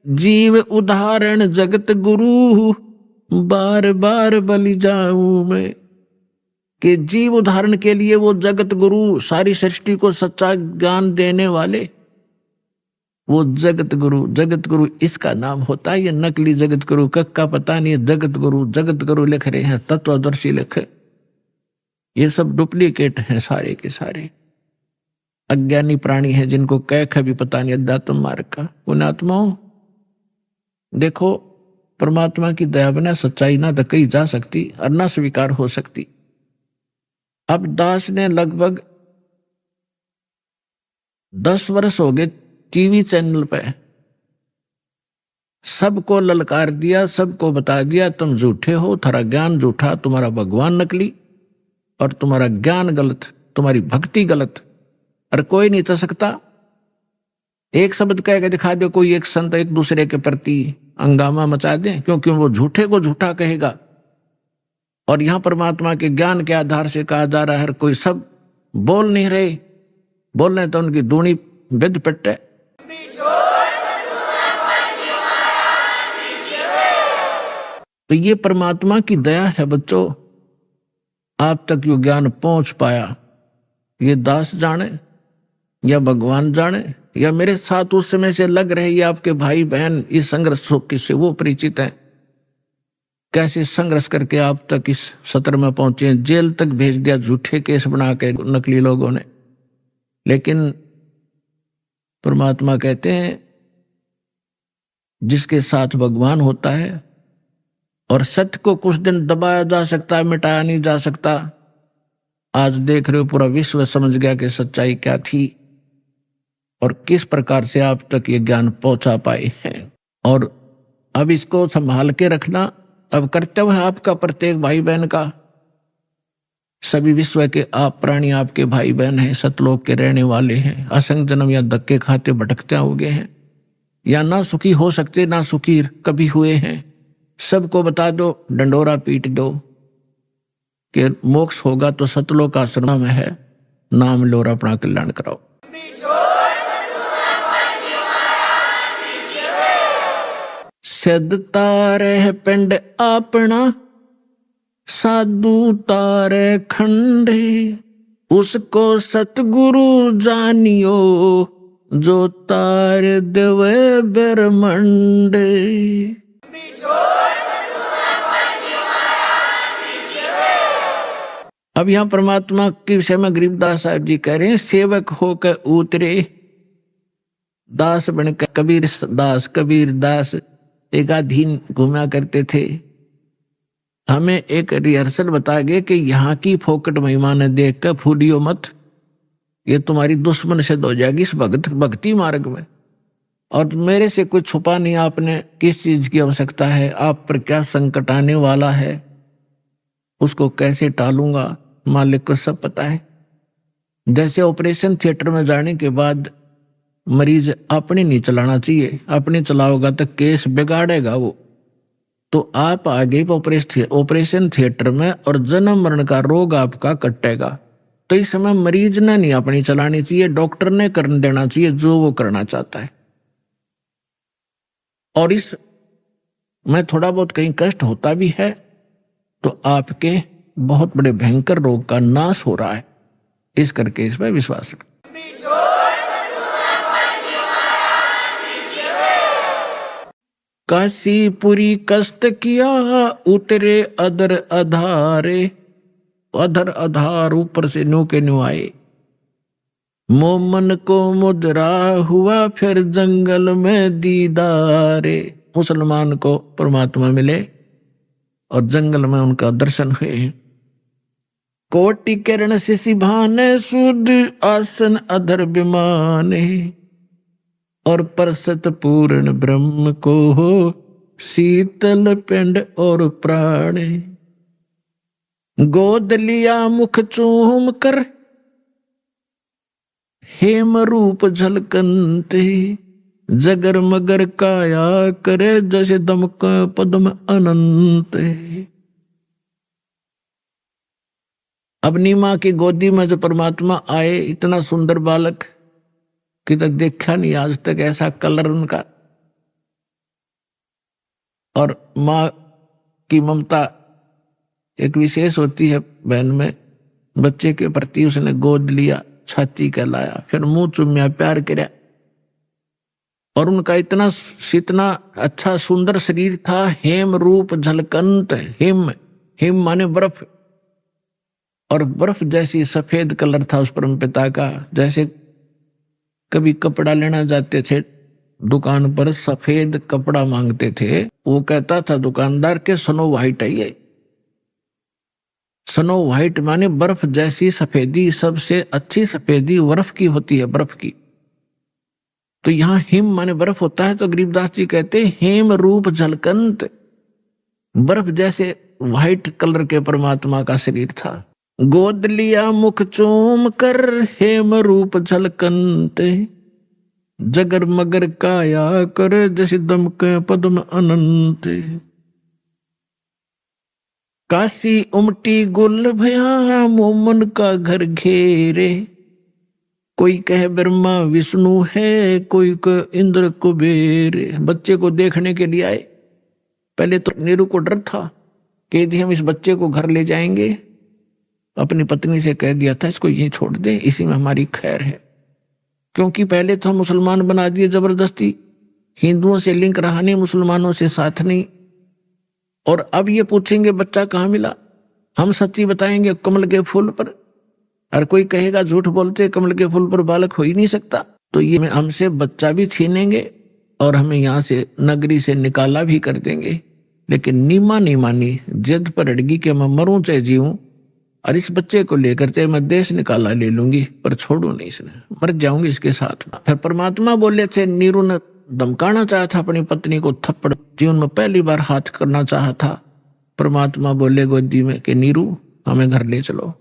जीव उदाहरण जगत गुरु, बार बार बलि जाऊं मैं। कि जीव उदाहरण के लिए वो जगत गुरु, सारी सृष्टि को सच्चा ज्ञान देने वाले, वो जगत गुरु। जगत गुरु इसका नाम होता है, ये नकली जगत गुरु का पता नहीं है। जगत गुरु लिख रहे हैं, तत्वदर्शी लिखे, ये सब डुप्लीकेट हैं सारे के सारे। अज्ञानी प्राणी हैं जिनको कैख भी पता नहीं अध्यात्म मार्ग का। उन आत्माओं, देखो परमात्मा की दया बिना सच्चाई ना तो कही जा सकती और ना स्वीकार हो सकती। अब दास ने लगभग 10 वर्ष हो गए टीवी चैनल पे सबको ललकार दिया, सबको बता दिया तुम झूठे हो, तुम्हारा ज्ञान झूठा, तुम्हारा भगवान नकली और तुम्हारा ज्ञान गलत, तुम्हारी भक्ति गलत, और कोई नहीं चल सकता। एक शब्द कह के दिखा दो कोई एक संत एक दूसरे के प्रति हंगामा मचा दें, क्योंकि वो झूठे को झूठा कहेगा। और यहां परमात्मा के ज्ञान के आधार से कहा जा रहा है कोई सब बोल नहीं रहे, बोल रहे तो उनकी दूनी विद पिटे। तो ये परमात्मा की दया है बच्चों, आप तक यो ज्ञान पहुंच पाया। ये दास जाने या भगवान जाने या मेरे साथ उस समय से लग रहे ये आपके भाई बहन, ये संघर्ष से वो परिचित हैं, कैसे संघर्ष करके आप तक इस सत्र में पहुंचे। जेल तक भेज दिया झूठे केस बना के नकली लोगों ने। लेकिन परमात्मा कहते हैं जिसके साथ भगवान होता है, और सत्य को कुछ दिन दबाया जा सकता है, मिटाया नहीं जा सकता। आज देख रहे हो पूरा विश्व समझ गया कि सच्चाई क्या थी और किस प्रकार से आप तक ये ज्ञान पहुंचा पाए हैं। और अब इसको संभाल के रखना अब कर्तव्य है आपका, प्रत्येक भाई बहन का। सभी विश्व के आप प्राणी आपके भाई बहन हैं, सतलोक के रहने वाले हैं। असंग जन्म या धक्के खाते भटकते हो गए हैं, या ना सुखी हो सकते ना सुखी कभी हुए हैं। सबको बता दो, डंडोरा पीट दो कि मोक्ष होगा तो सतलोक आश्रम में है, नाम लो और अपना कल्याण कराओ। सिद्ध तारे पिंड अपना, साधु तारे खंडे, उसको सतगुरु जानियो, जो तार देवे ब्रह्मंडे। अब यहां परमात्मा के विषय में गरीबदास साहब जी कह रहे हैं, सेवक होकर उतरे दास बनकर कबीर दास एकाधीन घूमा करते थे। हमें एक रिहर्सल बता गए कि यहाँ की फोकट महिमा ने देख कर फूलियो मत, ये तुम्हारी दुश्मन सिद्ध हो जाएगी इस भक्ति मार्ग में। और मेरे से कुछ छुपा नहीं आपने किस चीज की आवश्यकता है, आप पर क्या संकट आने वाला है, उसको कैसे टालूंगा, मालिक को सब पता है। जैसे ऑपरेशन थिएटर में जाने के बाद मरीज अपने नहीं चलाना चाहिए, अपने चलाओगा तो केस बिगाड़ेगा वो। तो आप आगे ऑपरेशन थिएटर में और जन्म मरण का रोग आपका कटेगा। तो इस समय मरीज ने नहीं अपनी चलानी चाहिए, डॉक्टर ने करने देना चाहिए जो वो करना चाहता है। और इस में थोड़ा बहुत कहीं कष्ट होता भी है तो आपके बहुत बड़े भयंकर रोग का नाश हो रहा है, इस करके इसमें विश्वास रखें। काशीपुरी कष्ट किया उतरे अधर अधारे, अधर अधार ऊपर से न्यू के न्यू आए। मोमन को मुद्रा हुआ फिर जंगल में दीदारे। मुसलमान को परमात्मा मिले और जंगल में उनका दर्शन हुए। कोटि किरण शिशि भाने सुध आसन अधर विमाने, और परसत पूर्ण ब्रह्म को हो शीतल पिंड और प्राणे। गोद लिया मुख चूम कर हेम रूप झलकंते, जगर मगर काया करे जैसे दमक पद्म अनंत। अपनी माँ की गोदी में जो परमात्मा आए, इतना सुंदर बालक कि तक देखा नहीं आज तक ऐसा कलर उनका। और माँ की ममता एक विशेष होती है बहन में, बच्चे के प्रति उसने गोद लिया, छाती का लाया, फिर मुंह चुम्या, प्यार किया। और उनका इतना अच्छा सुंदर शरीर था, हेम रूप झलकंत। हिम माने बर्फ, और बर्फ जैसी सफेद कलर था उस परम पिता का। जैसे कभी कपड़ा लेना जाते थे दुकान पर, सफेद कपड़ा मांगते थे, वो कहता था दुकानदार के स्नो व्हाइट है ये। स्नो व्हाइट माने बर्फ जैसी सफेदी, सबसे अच्छी सफेदी बर्फ की होती है, बर्फ की। तो यहां हिम माने बर्फ होता है। तो गरीबदास जी कहते हेम रूप झलकंत, बर्फ जैसे व्हाइट कलर के परमात्मा का शरीर था। गोद लिया मुख चूम कर हेम रूप झलकंत, जगर मगर काया कर जैसे दमके पद्म अनंत। काशी उमटी गुल भया मोमन का घर घेरे। कोई कहे ब्रह्मा विष्णु है, कोई कहे इंद्र कुबेर। बच्चे को देखने के लिए आए। पहले तो नीरू को डर था कि यदि हम इस बच्चे को घर ले जाएंगे, अपनी पत्नी से कह दिया था इसको यहीं छोड़ दे, इसी में हमारी खैर है। क्योंकि पहले तो हम मुसलमान बना दिए जबरदस्ती, हिंदुओं से लिंक रहा नहीं, मुसलमानों से साथ नहीं। और अब ये पूछेंगे बच्चा कहाँ मिला, हम सच्ची बताएंगे कमल के फूल पर। और कोई कहेगा झूठ बोलते, कमल के फूल पर बालक हो ही नहीं सकता। तो ये हमसे बच्चा भी छीनेंगे और हमें यहाँ से नगरी से निकाला भी कर देंगे। लेकिन नीमा नहीं मानी, जिद पर अड़गी कि मैं मरूं चाहे जीऊं, और इस बच्चे को लेकर चाहे मैं देश निकाला ले लूंगी, पर छोड़ू नहीं इसने, मर जाऊंगी इसके साथ। फिर परमात्मा बोले थे, नीरू ने धमकाना चाहा था अपनी पत्नी को, थप्पड़ जीवन में पहली बार हाथ करना चाहा था। परमात्मा बोले गोदी में कि नीरू हमें घर ले चलो,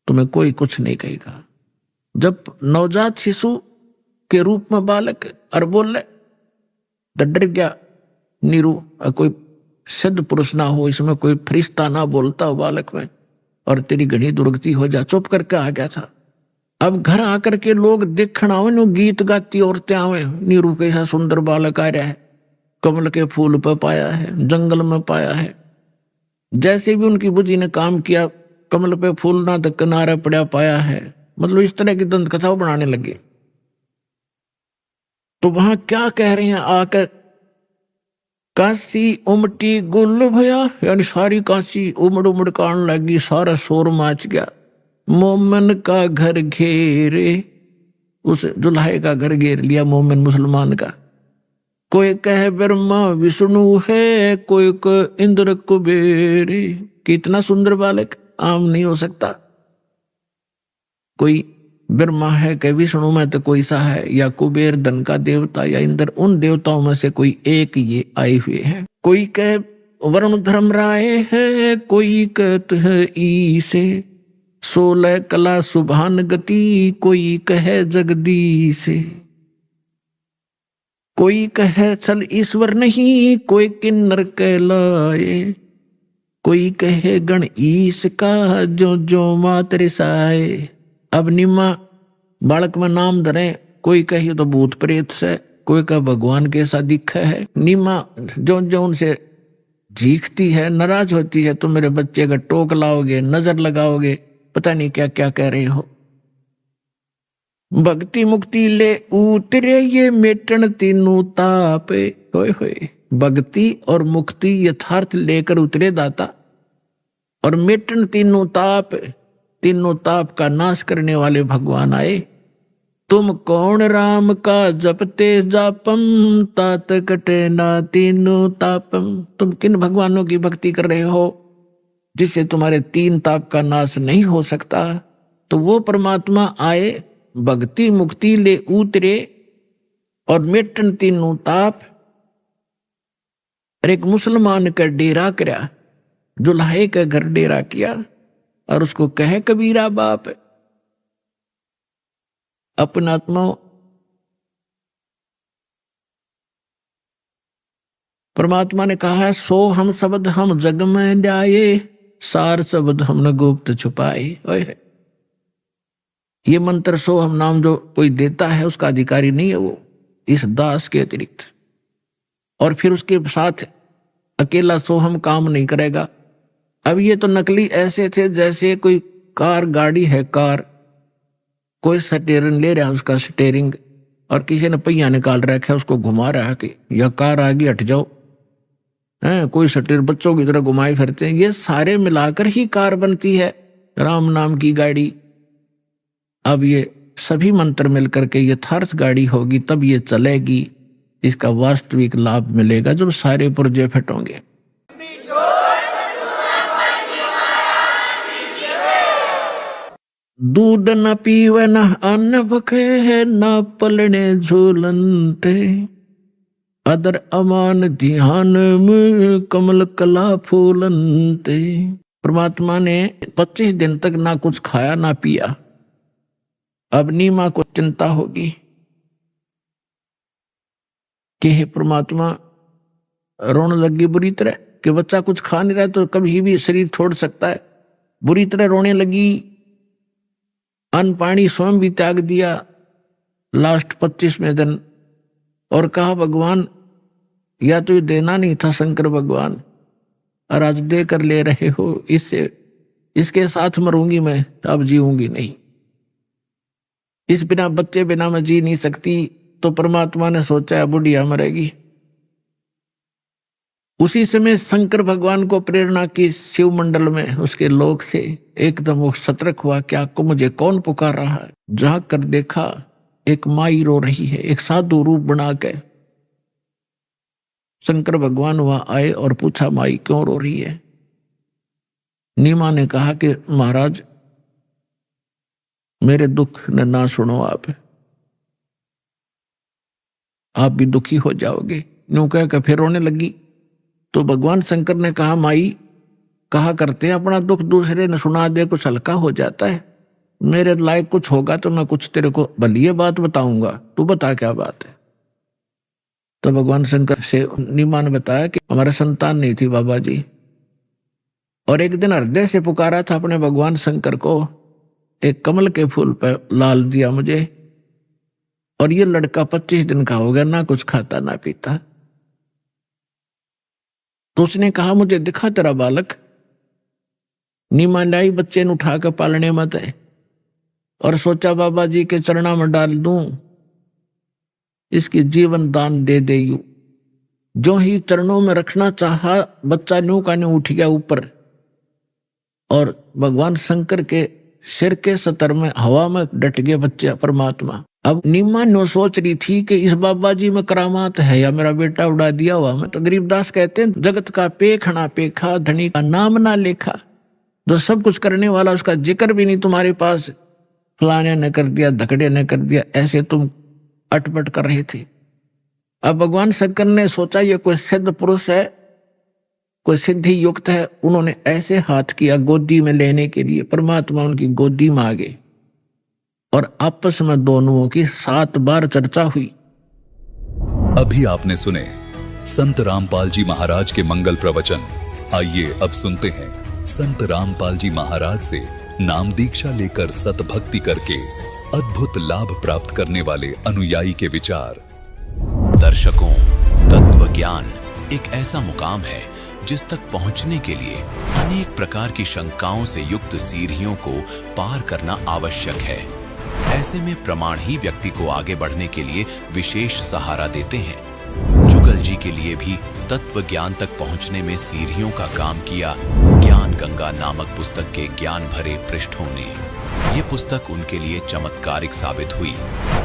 तुम्हें कोई कुछ नहीं कहेगा। जब नवजात शिशु के रूप में बालक और बोले तो डर गया नीरू, कोई सिद्ध पुरुष ना हो इसमें, कोई फरिश्ता ना बोलता हो बालक में, और तेरी घड़ी दुर्गति हो जा। चुप करके आ गया था। अब घर आकर के लोग देखना आवे, नो गीत गाती औरतें आवे, नीरू कैसा सुंदर बालक आ रहा है, कमल के फूल पर पाया है, जंगल में पाया है। जैसे भी उनकी बुद्धि ने काम किया, कमल पे फूल ना तो किनारा पड़ा पाया है, मतलब इस तरह की दंत कथाओं बनाने लगे। तो वहां क्या कह रहे हैं आकर, काशी उमटी गुल भया, यानी सारी काशी उमड़ उमड़ कान लगी, सारा शोर माच गया। मोमन का घर घेरे, उस दुल्हे का घर घेर लिया मोमन मुसलमान का। कोई कहे ब्रह्मा विष्णु है, कोई कहे इंद्र कुबेर। कितना सुंदर बालक, आम नहीं हो सकता। कोई ब्रह्मा है कि विष्णु में तो कोई सा है, या कुबेर धन का देवता, या इंद्र, उन देवताओं में से कोई एक ये आए हुए हैं। कोई कहे वरुण धर्म राय है, कोई कहते है ईसे। 16 कला सुभान गति, कोई कहे जगदीश। कोई कहे चल ईश्वर नहीं, कोई किन्नर कहलाए। कोई कहे गण ईश का, जो जो मातरे साए। अब निम्मा बालक में नाम धरे, कोई कहे तो भूत प्रेत से, कोई का भगवान के ऐसा दिखा है। निम्मा जो जो उनसे झीकती है, नाराज होती है, तो मेरे बच्चे का टोक लाओगे, नजर लगाओगे, पता नहीं क्या क्या कह रहे हो। भक्ति मुक्ति ले उतरे ये मेटन तीनों ताप। होए होए, भक्ति और मुक्ति यथार्थ लेकर उतरे दाता, और मेटन तीनों ताप, तीनों ताप का नाश करने वाले भगवान आए। तुम कौन राम का जपते जापम, तात कटे ना तीनों तापम। तुम किन भगवानों की भक्ति कर रहे हो जिससे तुम्हारे 3 ताप का नाश नहीं हो सकता। तो वो परमात्मा आए, भक्ति मुक्ति ले उतरे, और मेटन तीनों ताप। और एक मुसलमान का डेरा करा, दुल्हे का घर डेरा किया, और उसको कहे कबीरा बाप। अपना आत्मा परमात्मा ने कहा, सो हम शब्द हम जग में जाए, सार शब्द हमने गुप्त छुपाए। ओए, ये मंत्र सो हम नाम जो कोई देता है उसका अधिकारी नहीं है वो, इस दास के अतिरिक्त। और फिर उसके साथ अकेला सो हम काम नहीं करेगा। अब ये तो नकली ऐसे थे जैसे कोई कार गाड़ी है, कार कोई स्टीयरिंग ले रहा है, उसका स्टीयरिंग, और किसी ने पहिया निकाल रखा है, उसको घुमा रहा है कि या कार आगे हट जाओ, है कोई स्टीयर बच्चों की तरह घुमाए फिरते हैं। ये सारे मिलाकर ही कार बनती है, राम नाम की गाड़ी। अब ये सभी मंत्र मिलकर के यथार्थ गाड़ी होगी, तब ये चलेगी, इसका वास्तविक लाभ मिलेगा जब सारे पुर्जे फिट होंगे। दूध न पीवे न अन्न भखे, न पलने झूलनते। अदर अमान ध्यान में कमल कला फूलनते। परमात्मा ने 25 दिन तक ना कुछ खाया ना पिया। अब नीमा को चिंता होगी कि हे परमात्मा, रोने लगी बुरी तरह कि बच्चा कुछ खा नहीं रहा तो कभी भी शरीर छोड़ सकता है। बुरी तरह रोने लगी, अन्न पानी स्वयं भी त्याग दिया लास्ट 25वें दिन, और कहा भगवान या तो ये देना नहीं था शंकर भगवान, और आज दे कर ले रहे हो, इसके साथ मरूंगी मैं, अब जीऊंगी नहीं। इस बिना बच्चे बिना मैं जी नहीं सकती। तो परमात्मा ने सोचा है बुढ़िया मरेगी। उसी समय शंकर भगवान को प्रेरणा की शिव मंडल में उसके लोक से एकदम वो सतर्क हुआ, क्या को मुझे कौन पुकार रहा है। झांक कर देखा एक माई रो रही है, एक साधु रूप बना के। शंकर भगवान वहां आए और पूछा माई क्यों रो रही है। नीमा ने कहा कि महाराज मेरे दुख ने ना सुनो, आप भी दुखी हो जाओगे। यूं कह के फिर रोने लगी। तो भगवान शंकर ने कहा माई, कहा करते हैं अपना दुख दूसरे ने सुना दे कुछ हल्का हो जाता है। मेरे लायक कुछ होगा तो मैं कुछ तेरे को भली बात बताऊंगा, तू बता क्या बात है। तो भगवान शंकर से नीमा ने बताया कि हमारे संतान नहीं थी बाबा जी, और एक दिन हृदय से पुकारा था अपने भगवान शंकर को, एक कमल के फूल पर लाल दिया मुझे, और ये लड़का 25 दिन का हो गया, ना कुछ खाता ना पीता। तो उसने कहा मुझे दिखा तेरा बालक। नीमा लाई बच्चे ने उठा कर पालने मत है, और सोचा बाबा जी के चरणा में डाल दूं, इसकी जीवन दान दे दे। यू जो ही चरणों में रखना चाहा, बच्चा न्यू का न्यू उठ गया ऊपर, और भगवान शंकर के सिर के सतर में हवा में डट गए बच्चे परमात्मा। अब नीमा नो सोच रही थी कि इस बाबा जी में करामात है या मेरा बेटा उड़ा दिया हुआ। मैं तो गरीबदास कहते हैं जगत का पेखना पेखा, धनी का नाम ना लेखा। जो सब कुछ करने वाला उसका जिक्र भी नहीं तुम्हारे पास, फलाने ने कर दिया, धकड़े ने कर दिया, ऐसे तुम अटपट कर रहे थे। अब भगवान शंकर ने सोचा ये कोई सिद्ध पुरुष है, कोई सिद्धि युक्त है। उन्होंने ऐसे हाथ किया गोदी में लेने के लिए, परमात्मा उनकी गोदी में आ गए, और आपस में दोनों की 7 बार चर्चा हुई। अभी आपने सुने संत रामपाल जी महाराज के मंगल प्रवचन। आइए अब सुनते हैं संत रामपाल जी महाराज से नाम दीक्षा लेकर सतभक्ति करके अद्भुत लाभ प्राप्त करने वाले अनुयायी के विचार। दर्शकों, तत्व ज्ञान एक ऐसा मुकाम है जिस तक पहुंचने के लिए अनेक प्रकार की शंकाओं से युक्त सीढ़ियों को पार करना आवश्यक है। ऐसे में प्रमाण ही व्यक्ति को आगे बढ़ने के लिए विशेष सहारा देते हैं। जुगल जी के लिए भी तत्व ज्ञान तक पहुंचने में सीढ़ियों का काम किया ज्ञान गंगा नामक पुस्तक के ज्ञान भरे पृष्ठों ने। ये पुस्तक उनके लिए चमत्कारिक साबित हुई,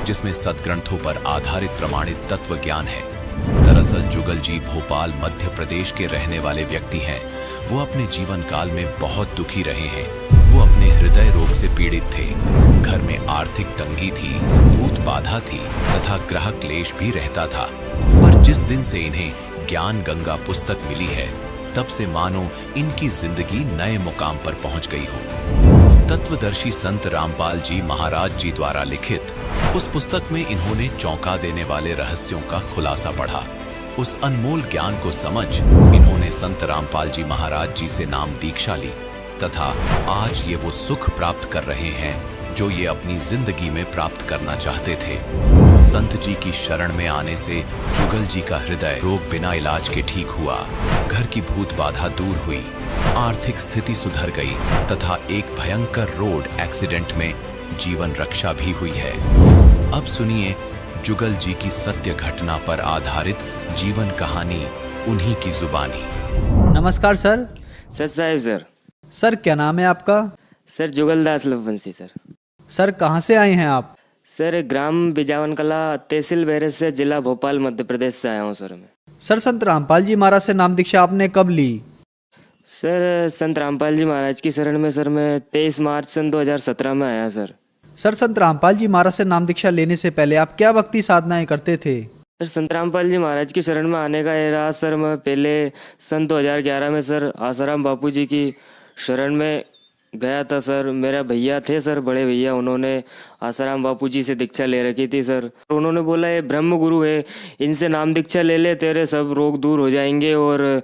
जिसमें सदग्रंथों पर आधारित प्रमाणित तत्व ज्ञान है। दरअसल जुगल जी भोपाल मध्य प्रदेश के रहने वाले व्यक्ति हैं। वो अपने जीवन काल में बहुत दुखी रहे हैं। वो अपने हृदय रोग से पीड़ित थे। घर में आर्थिक तंगी थी, भूत बाधा थी तथा ग्रह क्लेश भी रहता था। पर जिस दिन से इन्हें ज्ञान गंगा पुस्तक मिली है, तब से मानो इनकी जिंदगी नए मुकाम पर पहुंच गई हो। तत्वदर्शी संत रामपाल जी महाराज जी द्वारा लिखित उस पुस्तक में इन्होंने चौंका देने वाले रहस्यों का खुलासा पढ़ा। उस अनमोल ज्ञान को समझ इन्होंने संत रामपाल जी महाराज जी से नाम दीक्षा ली तथा आज ये वो सुख प्राप्त कर रहे हैं जो ये अपनी जिंदगी में प्राप्त करना चाहते थे। संत जी की शरण में आने से जुगल जी का हृदय रोग बिना इलाज के ठीक हुआ, घर की भूत बाधा दूर हुई, आर्थिक स्थिति सुधर गई तथा एक भयंकर रोड एक्सीडेंट में जीवन रक्षा भी हुई है। अब सुनिए जुगल जी की सत्य घटना पर आधारित जीवन कहानी उन्हीं की जुबानी। नमस्कार सर। सर साहब सर क्या नाम है आपका? Sir Jugaldas Lavanshi sir. Sir कहाँ से आए हैं आप? सर ग्राम बिजावन कला, तहसील बैरज से, जिला भोपाल, मध्य प्रदेश से आया हूँ सर मैं। सर संत रामपाल जी महाराज से नाम दीक्षा आपने कब ली? सर संत रामपाल जी महाराज की शरण में सर मैं 23 मार्च सन 2017 में आया सर। सर संत रामपाल जी महाराज से नाम दीक्षा लेने से पहले आप क्या भक्ति साधनाएं करते थे? सर संत रामपाल जी महाराज की शरण में आने का ये रहा सर, मैं पहले सन 2011 में सर आसाराम बापू जी की शरण में गया था सर। मेरा भैया थे सर, बड़े भैया, उन्होंने आसाराम बापूजी से दीक्षा ले रखी थी सर। उन्होंने बोला ये ब्रह्म गुरु है, इनसे नाम दीक्षा ले ले, तेरे सब रोग दूर हो जाएंगे और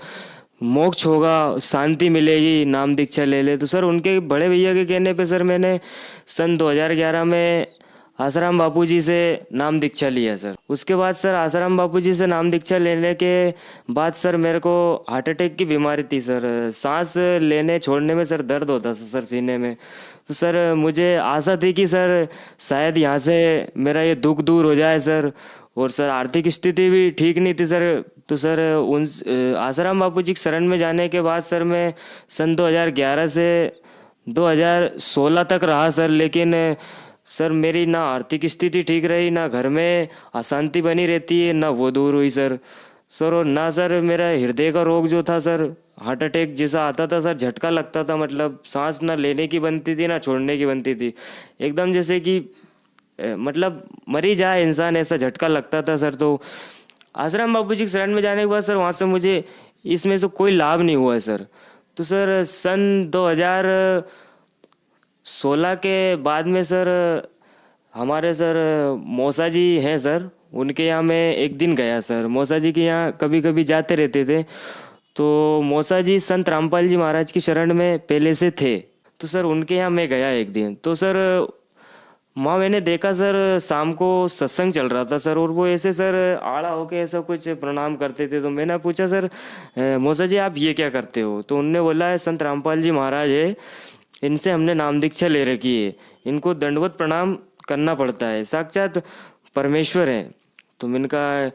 मोक्ष होगा, शांति मिलेगी, नाम दीक्षा ले ले। तो सर उनके बड़े भैया के कहने पे सर मैंने सन 2011 में आसाराम बापूजी से नाम दीक्षा लिया सर। उसके बाद सर आसाराम बापूजी से नाम दीक्षा लेने के बाद सर मेरे को हार्ट अटैक की बीमारी थी सर। सांस लेने छोड़ने में सर दर्द होता था सर सीने में। तो सर मुझे आशा थी कि सर शायद यहाँ से मेरा ये दुख दूर हो जाए सर। और सर आर्थिक स्थिति भी ठीक नहीं थी सर। तो सर उन आसाराम बापूजी की शरण में जाने के बाद सर मैं सन 2011 से 2016 तक रहा सर। लेकिन सर मेरी ना आर्थिक स्थिति ठीक रही, ना घर में अशांति बनी रहती है, ना वो दूर हुई सर। और ना सर मेरा हृदय का रोग जो था सर, हार्ट अटैक जैसा आता था सर, झटका लगता था, मतलब सांस ना लेने की बनती थी ना छोड़ने की बनती थी, एकदम जैसे कि मतलब मरी जाए इंसान, ऐसा झटका लगता था सर। तो आसाराम बापूजी की शरण में जाने के बाद सर वहाँ से मुझे इसमें से कोई लाभ नहीं हुआ है सर। तो सर सन 2016 के बाद में सर हमारे सर मौसा जी हैं सर, उनके यहाँ मैं एक दिन गया सर। मौसा जी के यहाँ कभी कभी जाते रहते थे। तो मौसा जी संत रामपाल जी महाराज की शरण में पहले से थे। तो सर उनके यहाँ मैं गया एक दिन। तो सर वहाँ मैंने देखा सर शाम को सत्संग चल रहा था सर, और वो ऐसे सर आड़ा होके ऐसा कुछ प्रणाम करते थे। तो मैंने पूछा सर मौसा जी आप ये क्या करते हो? तो उनने बोला है संत रामपाल जी महाराज है, इनसे हमने नाम दीक्षा ले रखी है, इनको दंडवत प्रणाम करना पड़ता है, साक्षात परमेश्वर है। तो मैंने कहा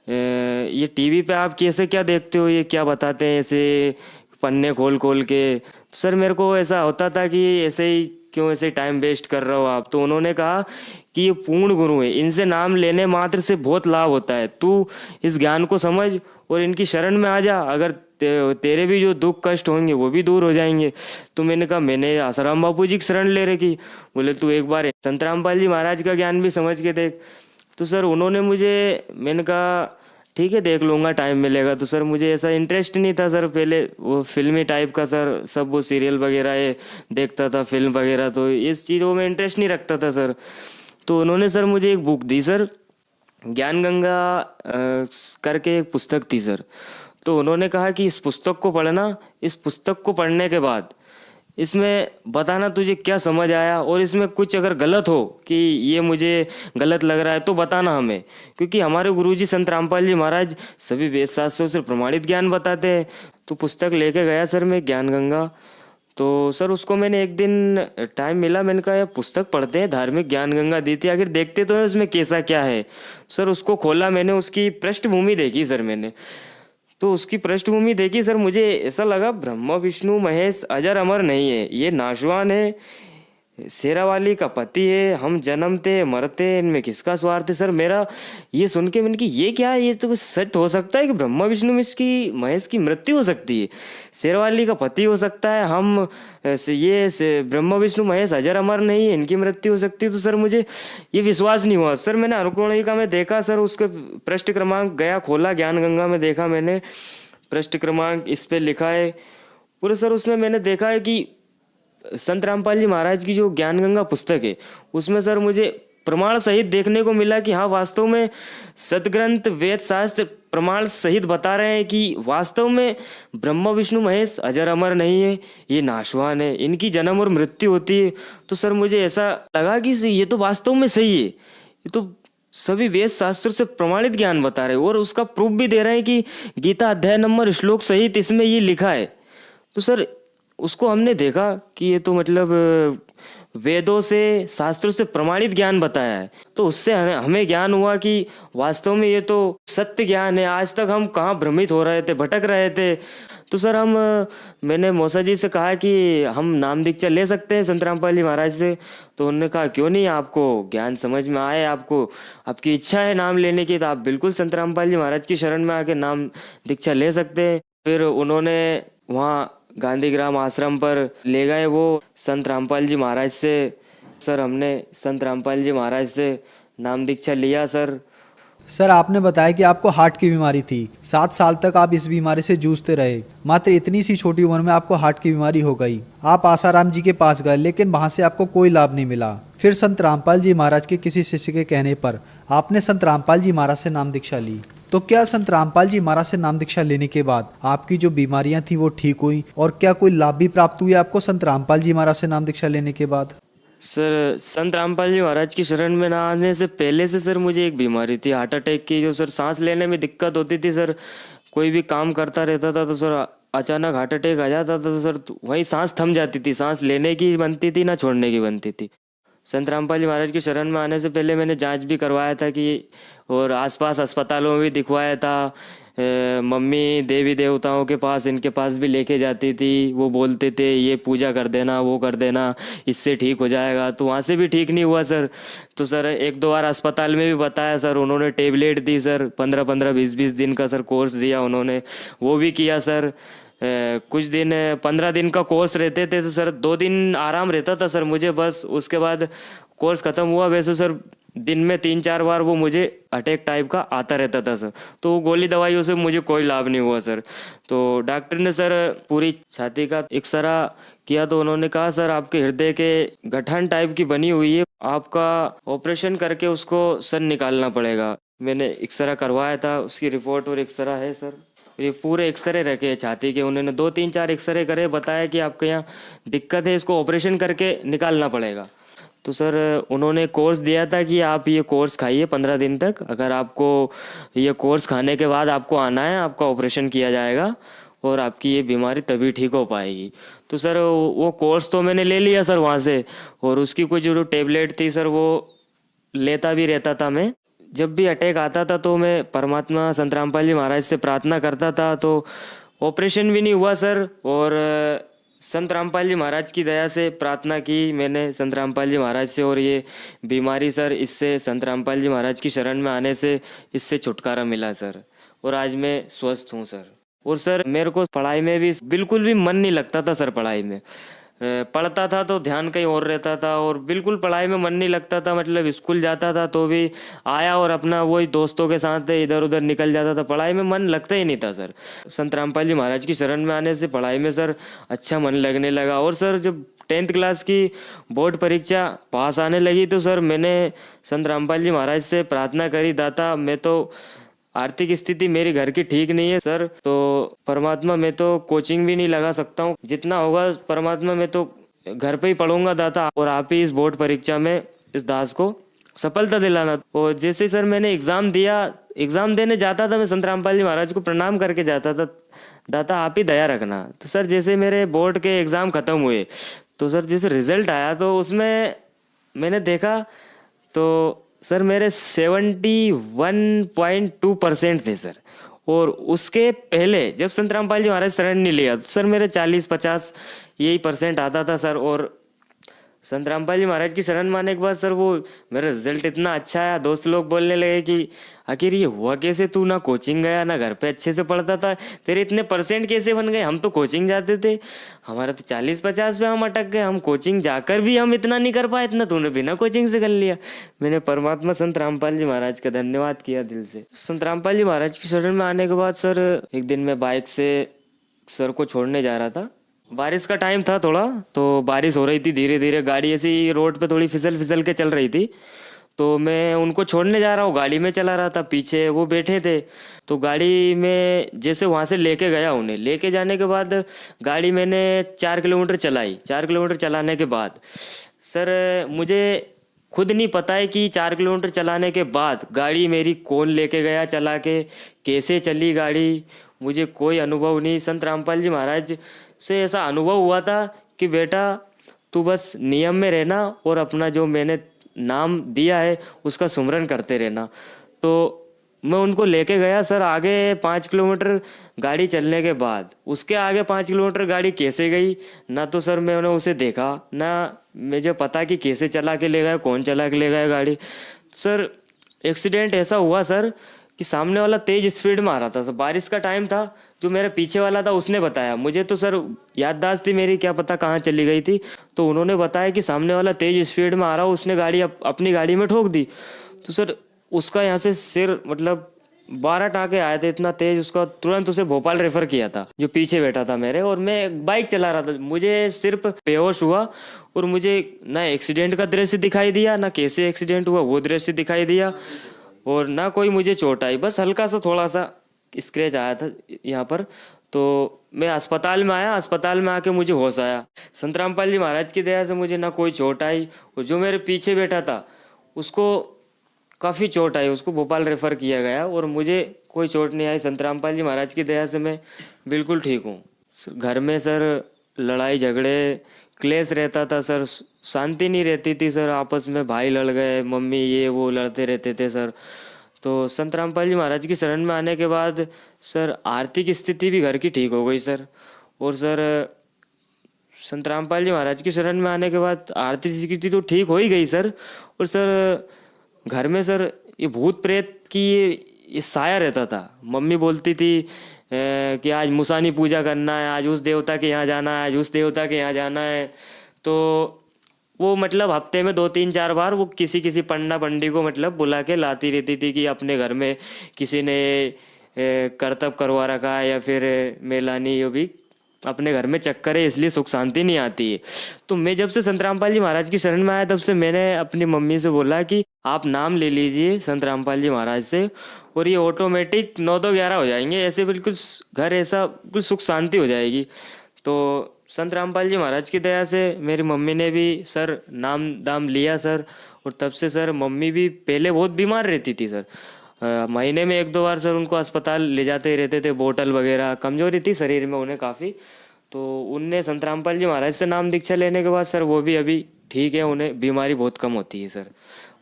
ये टीवी पे आप कैसे क्या देखते हो, ये क्या बताते हैं ऐसे पन्ने खोल खोल के? सर मेरे को ऐसा होता था कि ऐसे ही क्यों ऐसे टाइम वेस्ट कर रहे हो आप? तो उन्होंने कहा कि ये पूर्ण गुरु है, इनसे नाम लेने मात्र से बहुत लाभ होता है, तू इस ज्ञान को समझ और इनकी शरण में आ जा, अगर तेरे भी जो दुख कष्ट होंगे वो भी दूर हो जाएंगे। तो मैंने कहा मैंने आसाराम बापूजी की शरण ले रखी। बोले तू एक बार संत रामपाल जी महाराज का ज्ञान भी समझ के देख। तो सर उन्होंने मुझे, मैंने कहा ठीक है देख लूँगा टाइम मिलेगा। तो सर मुझे ऐसा इंटरेस्ट नहीं था सर, पहले वो फिल्मी टाइप का सर सब वो सीरियल वगैरह ये देखता था, फिल्म वगैरह, तो इस चीज़ों में इंटरेस्ट नहीं रखता था सर। तो उन्होंने सर मुझे एक बुक दी सर, ज्ञान गंगा करके एक पुस्तक थी सर। तो उन्होंने कहा कि इस पुस्तक को पढ़ना, इस पुस्तक को पढ़ने के बाद इसमें बताना तुझे क्या समझ आया, और इसमें कुछ अगर गलत हो कि ये मुझे गलत लग रहा है तो बताना हमें, क्योंकि हमारे गुरुजी संत रामपाल जी महाराज सभी वेद शास्त्रों से प्रमाणित ज्ञान बताते हैं। तो पुस्तक लेके गया सर मैं ज्ञान गंगा। तो सर उसको मैंने एक दिन टाइम मिला, मैंने कहा यार पुस्तक पढ़ते हैं, धार्मिक ज्ञान गंगा दी थी, आखिर देखते तो है उसमें कैसा क्या है। सर उसको खोला मैंने, उसकी पृष्ठभूमि देखी सर मैंने। तो उसकी पृष्ठभूमि देखी सर, मुझे ऐसा लगा ब्रह्मा विष्णु महेश अजर अमर नहीं है, ये नाशवान है, शेरावाली का पति है, हम जन्मते मरते, इनमें किसका स्वार्थ है? सर मेरा ये सुन के मैंने कि ये क्या है, ये तो कुछ सच हो सकता है कि ब्रह्मा विष्णु महेश की मृत्यु हो सकती है, शेरावाली का पति हो सकता है, हम ये ब्रह्मा विष्णु महेश अजर अमर नहीं है, इनकी मृत्यु हो सकती है। तो सर मुझे ये विश्वास नहीं हुआ सर। मैंने अनुकोणिका में देखा सर, उसके पृष्ठ क्रमांक गया खोला, ज्ञान गंगा में देखा मैंने पृष्ठ क्रमांक, इस पे लिखा है पूरे सर। उसमें मैंने देखा है कि संत रामपाल जी महाराज की जो ज्ञान गंगा पुस्तक है उसमें सर मुझे प्रमाण सहित देखने को मिला कि हाँ वास्तव में सदग्रंथ वेद शास्त्र प्रमाण सहित बता रहे हैं कि वास्तव में ब्रह्मा विष्णु महेश अजर अमर नहीं है, ये नाशवान है, इनकी जन्म और मृत्यु होती है। तो सर मुझे ऐसा लगा कि ये तो वास्तव में सही है, ये तो सभी वेद शास्त्रों से प्रमाणित ज्ञान बता रहे हैं, और उसका प्रूफ भी दे रहे हैं कि गीता अध्याय नंबर श्लोक सहित इसमें ये लिखा है। तो सर उसको हमने देखा कि ये तो मतलब वेदों से शास्त्रों से प्रमाणित ज्ञान बताया है। तो उससे हमें ज्ञान हुआ कि वास्तव में ये तो सत्य ज्ञान है। आज तक हम कहाँ भ्रमित हो रहे थे, भटक रहे थे। तो सर मैंने मौसा जी से कहा कि हम नाम दीक्षा ले सकते हैं संत रामपाल जी महाराज से। तो उन्होंने कहा क्यों नहीं, आपको ज्ञान समझ में आए, आपकी इच्छा है नाम लेने की, तो आप बिल्कुल संत रामपाल जी महाराज की शरण में आके नाम दीक्षा ले सकते हैं। फिर उन्होंने वहाँ गांधीग्राम आश्रम पर ले गए वो संत रामपाल जी महाराज से। सर हमने संत रामपाल जी महाराज से नाम दीक्षा लिया सर। सर आपने बताया कि आपको हार्ट की बीमारी थी, 7 साल तक आप इस बीमारी से जूझते रहे। मात्र इतनी सी छोटी उम्र में आपको हार्ट की बीमारी हो गई। आप आसाराम जी के पास गए लेकिन वहां से आपको कोई लाभ नहीं मिला। फिर संत रामपाल जी महाराज के किसी शिष्य के कहने पर आपने संत रामपाल जी महाराज से नाम दीक्षा ली। तो क्या संत रामपाल जी महाराज से नाम दीक्षा लेने के बाद आपकी जो बीमारियां थी वो ठीक हुई, और क्या कोई लाभ भी प्राप्त हुए आपको संत रामपाल जी महाराज से नाम दीक्षा लेने के बाद? सर संत रामपाल जी महाराज की शरण में ना आने से पहले से सर मुझे एक बीमारी थी हार्ट अटैक की, जो सर सांस लेने में दिक्कत होती थी सर। कोई भी काम करता रहता था तो सर अचानक हार्ट अटैक आ जाता था तो सर वहीं सांस थम जाती थी, सांस लेने की बनती थी ना छोड़ने की बनती थी। संत रामपाल जी महाराज की शरण में आने से पहले मैंने जांच भी करवाया था कि, और आसपास अस्पतालों में भी दिखवाया था। मम्मी देवी देवताओं के पास, इनके पास भी लेके जाती थी। वो बोलते थे ये पूजा कर देना, वो कर देना, इससे ठीक हो जाएगा। तो वहाँ से भी ठीक नहीं हुआ सर। तो सर 1-2 बार अस्पताल में भी बताया सर, उन्होंने टेबलेट दी सर, 15-15 20-20 दिन का सर कोर्स दिया उन्होंने, वो भी किया सर। कुछ दिन 15 दिन का कोर्स रहते थे तो सर 2 दिन आराम रहता था सर मुझे बस। उसके बाद कोर्स ख़त्म हुआ। वैसे सर दिन में 3-4 बार वो मुझे अटैक टाइप का आता रहता था सर। तो गोली दवाइयों से मुझे कोई लाभ नहीं हुआ सर। तो डॉक्टर ने सर पूरी छाती का एक्सरा किया तो उन्होंने कहा सर आपके हृदय के गठन टाइप की बनी हुई है, आपका ऑपरेशन करके उसको सर निकालना पड़ेगा। मैंने एक्सरा करवाया था, उसकी रिपोर्ट और एक्सरा है सर। ये पूरे एक्सरे रखे छाती के, उन्होंने 2-3-4 एक्सरे करे, बताया कि आपके यहाँ दिक्कत है, इसको ऑपरेशन करके निकालना पड़ेगा। तो सर उन्होंने कोर्स दिया था कि आप ये कोर्स खाइए 15 दिन तक, अगर आपको ये कोर्स खाने के बाद आपको आना है, आपका ऑपरेशन किया जाएगा और आपकी ये बीमारी तभी ठीक हो पाएगी। तो सर वो कोर्स तो मैंने ले लिया सर वहाँ से, और उसकी कुछ जो टेबलेट थी सर वो लेता भी रहता था मैं। जब भी अटैक आता था तो मैं परमात्मा संत रामपाल जी महाराज से प्रार्थना करता था, तो ऑपरेशन भी नहीं हुआ सर। और संत रामपाल जी महाराज की दया से प्रार्थना की मैंने संत रामपाल जी महाराज से, और ये बीमारी सर इससे संत रामपाल जी महाराज की शरण में आने से इससे छुटकारा मिला सर, और आज मैं स्वस्थ हूँ सर। और सर मेरे को पढ़ाई में भी बिल्कुल भी मन नहीं लगता था सर। पढ़ाई में पढ़ता था तो ध्यान कहीं और रहता था, और बिल्कुल पढ़ाई में मन नहीं लगता था। मतलब स्कूल जाता था तो भी आया और अपना वही दोस्तों के साथ इधर उधर निकल जाता था, पढ़ाई में मन लगता ही नहीं था सर। संत रामपाल जी महाराज की शरण में आने से पढ़ाई में सर अच्छा मन लगने लगा। और सर जब 10th क्लास की बोर्ड परीक्षा पास आने लगी तो सर मैंने संत रामपाल जी महाराज से प्रार्थना करी, दाता मैं तो आर्थिक स्थिति मेरी घर की ठीक नहीं है सर, तो परमात्मा मैं तो कोचिंग भी नहीं लगा सकता हूँ, जितना होगा परमात्मा मैं तो घर पे ही पढ़ूंगा दाता, और आप ही इस बोर्ड परीक्षा में इस दास को सफलता दिलाना। और जैसे सर मैंने एग्ज़ाम दिया, एग्ज़ाम देने जाता था मैं संत रामपाल जी महाराज को प्रणाम करके जाता था, दाता आप ही दया रखना। तो सर जैसे मेरे बोर्ड के एग्ज़ाम ख़त्म हुए तो सर जैसे रिज़ल्ट आया तो उसमें मैंने देखा तो सर मेरे 71.2% थे सर। और उसके पहले जब संत रामपाल जी महाराज शरण नहीं लिया तो सर मेरे 40-50 यही % आता था सर। और संत रामपाल जी महाराज की शरण में आने के बाद सर वो मेरा रिजल्ट इतना अच्छा आया, दोस्त लोग बोलने लगे कि आखिर ये हुआ कैसे, तू ना कोचिंग गया ना घर पे अच्छे से पढ़ता था, तेरे इतने % कैसे बन गए? हम तो कोचिंग जाते थे, हमारा तो 40-50 पे हम अटक गए, हम कोचिंग जाकर भी हम इतना नहीं कर पाए, इतना तूने बिना कोचिंग से कर लिया। मैंने परमात्मा संत रामपाल जी महाराज का धन्यवाद किया दिल से। संत रामपाल जी महाराज की शरण में आने के बाद सर एक दिन मैं बाइक से सर को छोड़ने जा रहा था, बारिश का टाइम था थोड़ा, तो बारिश हो रही थी, धीरे धीरे गाड़ी ऐसी रोड पे थोड़ी फिसल के चल रही थी। तो मैं उनको छोड़ने जा रहा हूँ, गाड़ी में चला रहा था, पीछे वो बैठे थे। तो गाड़ी में जैसे वहाँ से लेके गया, उन्हें लेके जाने के बाद गाड़ी मैंने 4 किलोमीटर चलाई। 4 किलोमीटर चलाने के बाद सर मुझे खुद नहीं पता है कि 4 किलोमीटर चलाने के बाद गाड़ी मेरी कौन लेके गया चला के, कैसे चली गाड़ी, मुझे कोई अनुभव नहीं। संत रामपाल जी महाराज से ऐसा अनुभव हुआ था कि बेटा तू बस नियम में रहना और अपना जो मैंने नाम दिया है उसका सुमरन करते रहना। तो मैं उनको लेके गया सर आगे 5 किलोमीटर गाड़ी चलने के बाद। उसके आगे 5 किलोमीटर गाड़ी कैसे गई ना तो सर मैंने उसे देखा, ना मुझे पता कि कैसे चला के ले गया, कौन चला के ले गया गाड़ी। सर एक्सीडेंट ऐसा हुआ सर कि सामने वाला तेज स्पीड में आ रहा था सर, बारिश का टाइम था, जो मेरे पीछे वाला था उसने बताया, मुझे तो सर याददाश्त थी मेरी क्या पता कहाँ चली गई थी, तो उन्होंने बताया कि सामने वाला तेज स्पीड में आ रहा हो, उसने गाड़ी अपनी गाड़ी में ठोक दी। तो सर उसका यहाँ से सिर मतलब 12 टाँके आए थे, इतना तेज उसका। तुरंत उसे भोपाल रेफर किया था, जो पीछे बैठा था मेरे, और मैं बाइक चला रहा था। मुझे सिर्फ बेहोश हुआ और मुझे ना एक्सीडेंट का दृश्य दिखाई दिया, ना कैसे एक्सीडेंट हुआ वो दृश्य दिखाई दिया, और ना कोई मुझे चोट आई। बस हल्का सा थोड़ा सा स्क्रैच आया था यहाँ पर। तो मैं अस्पताल में आया, अस्पताल में आके मुझे होश आया। संत रामपाल जी महाराज की दया से मुझे ना कोई चोट आई, और जो मेरे पीछे बैठा था उसको काफ़ी चोट आई, उसको भोपाल रेफ़र किया गया, और मुझे कोई चोट नहीं आई। संत रामपाल जी महाराज की दया से मैं बिल्कुल ठीक हूँ। घर में सर लड़ाई झगड़े क्लेश रहता था सर, शांति नहीं रहती थी सर। आपस में भाई लड़ गए, मम्मी ये वो लड़ते रहते थे सर। तो संत रामपाल जी महाराज की शरण में आने के बाद सर आर्थिक स्थिति भी घर की ठीक हो गई सर। और सर संत रामपाल जी महाराज की शरण में आने के बाद आर्थिक स्थिति तो ठीक हो ही गई सर। और सर घर में सर ये भूत प्रेत की ये साया रहता था। मम्मी बोलती थी कि आज मुसानी पूजा करना है, आज उस देवता के यहाँ जाना है, आज उस देवता के यहाँ जाना है। तो वो मतलब हफ्ते में 2-3-4 बार वो किसी पंडा पंडी को मतलब बुला के लाती रहती थी कि अपने घर में किसी ने करतब करवा रखा है, या फिर मेलानी यो भी अपने घर में चक्कर है, इसलिए सुख शांति नहीं आती है। तो मैं जब से संत रामपाल जी महाराज की शरण में आया, तब से मैंने अपनी मम्मी से बोला कि आप नाम ले लीजिए संत रामपाल जी महाराज से, और ये ऑटोमेटिक 9-11 हो जाएंगे, ऐसे बिल्कुल घर ऐसा बिल्कुल सुख शांति हो जाएगी। तो संत रामपाल जी महाराज की दया से मेरी मम्मी ने भी सर नाम दाम लिया सर। और तब से सर मम्मी भी पहले बहुत बीमार रहती थी सर, महीने में 1-2 बार सर उनको अस्पताल ले जाते रहते थे, बोतल वगैरह, कमजोरी थी शरीर में उन्हें काफ़ी। तो उनने संत रामपाल जी महाराज से नाम दीक्षा लेने के बाद सर वो भी अभी ठीक है, उन्हें बीमारी बहुत कम होती है सर।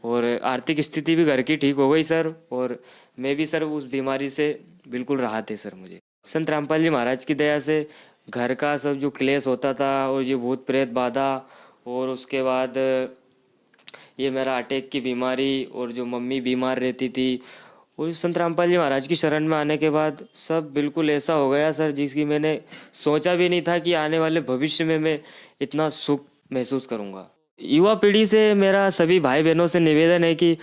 और आर्थिक स्थिति भी घर की ठीक हो गई सर, और मैं भी सर उस बीमारी से बिल्कुल राहत है सर मुझे। संत रामपाल जी महाराज की दया से घर का सब जो क्लेश होता था, और ये भूत प्रेत बाधा, और उसके बाद ये मेरा अटैक की बीमारी, और जो मम्मी बीमार रहती थी, और संत रामपाल जी महाराज की शरण में आने के बाद सब बिल्कुल ऐसा हो गया सर जिसकी मैंने सोचा भी नहीं था कि आने वाले भविष्य में मैं इतना सुख महसूस करूँगा। युवा पीढ़ी से मेरा सभी भाई बहनों से निवेदन है कि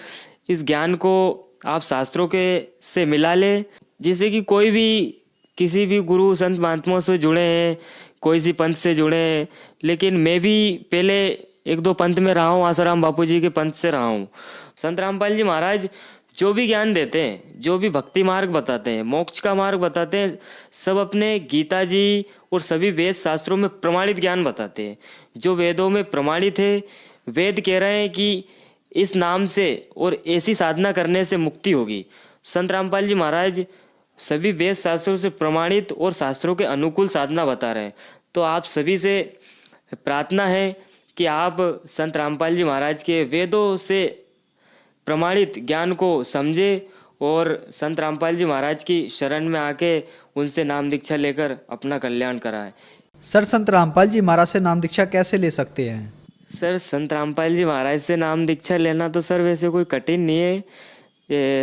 इस ज्ञान को आप शास्त्रों के से मिला लें, जिससे कि कोई भी किसी भी गुरु संत महात्माओं से जुड़े हैं, कोई सी पंथ से जुड़े हैं। लेकिन मैं भी पहले 1-2 पंथ में रहा हूँ, आसाराम बापू जी के पंथ से रहा हूँ। संत रामपाल जी महाराज जो भी ज्ञान देते हैं, जो भी भक्ति मार्ग बताते हैं, मोक्ष का मार्ग बताते हैं, सब अपने गीता जी और सभी वेद शास्त्रों में प्रमाणित ज्ञान बताते हैं। जो वेदों में प्रमाणित है, वेद कह रहे हैं कि इस नाम से और ऐसी साधना करने से मुक्ति होगी। संत रामपाल जी महाराज सभी वेद शास्त्रों से प्रमाणित और शास्त्रों के अनुकूल साधना बता रहे हैं। तो आप सभी से प्रार्थना है कि आप संत रामपाल जी महाराज के वेदों से प्रमाणित ज्ञान को समझे, और संत रामपाल जी महाराज की शरण में आके उनसे नाम दीक्षा लेकर अपना कल्याण कराएं। सर संत रामपाल जी महाराज से नाम दीक्षा कैसे ले सकते हैं? सर संत रामपाल जी महाराज से नाम दीक्षा लेना तो सर वैसे कोई कठिन नहीं है।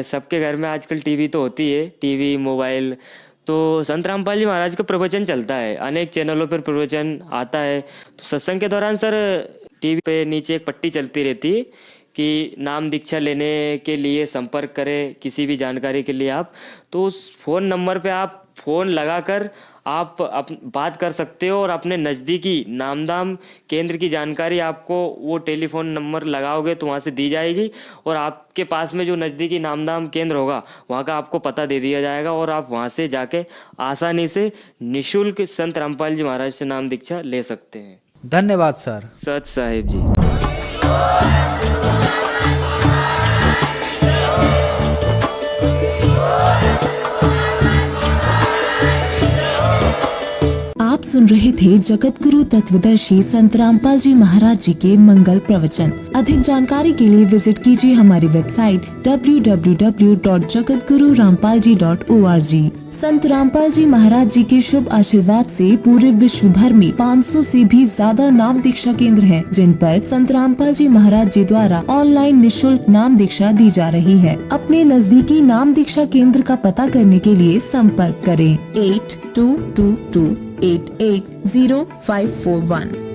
सबके घर में आजकल टीवी तो होती है, टीवी मोबाइल। तो संत रामपाल जी महाराज का प्रवचन चलता है, अनेक चैनलों पर प्रवचन आता है। तो सत्संग के दौरान सर टीवी पे नीचे एक पट्टी चलती रहती है कि नाम दीक्षा लेने के लिए संपर्क करें, किसी भी जानकारी के लिए आप, तो उस फ़ोन नंबर पे आप फ़ोन लगाकर आप बात कर सकते हो, और अपने नज़दीकी नामधाम केंद्र की जानकारी आपको वो टेलीफोन नंबर लगाओगे तो वहाँ से दी जाएगी, और आपके पास में जो नज़दीकी नामधाम केंद्र होगा वहाँ का आपको पता दे दिया जाएगा, और आप वहाँ से जाके आसानी से निःशुल्क संत रामपाल जी महाराज से नाम दीक्षा ले सकते हैं। धन्यवाद सर। सत साहिब जी। आप सुन रहे थे जगत गुरु तत्वदर्शी संत रामपाल जी महाराज जी के मंगल प्रवचन। अधिक जानकारी के लिए विजिट कीजिए हमारी वेबसाइट www.jagatgururampalji.org। संत रामपाल जी महाराज जी के शुभ आशीर्वाद से पूरे विश्व भर में 500 से भी ज्यादा नाम दीक्षा केंद्र हैं, जिन पर संत रामपाल जी महाराज जी द्वारा ऑनलाइन निःशुल्क नाम दीक्षा दी जा रही है। अपने नजदीकी नाम दीक्षा केंद्र का पता करने के लिए संपर्क करें 8222880541।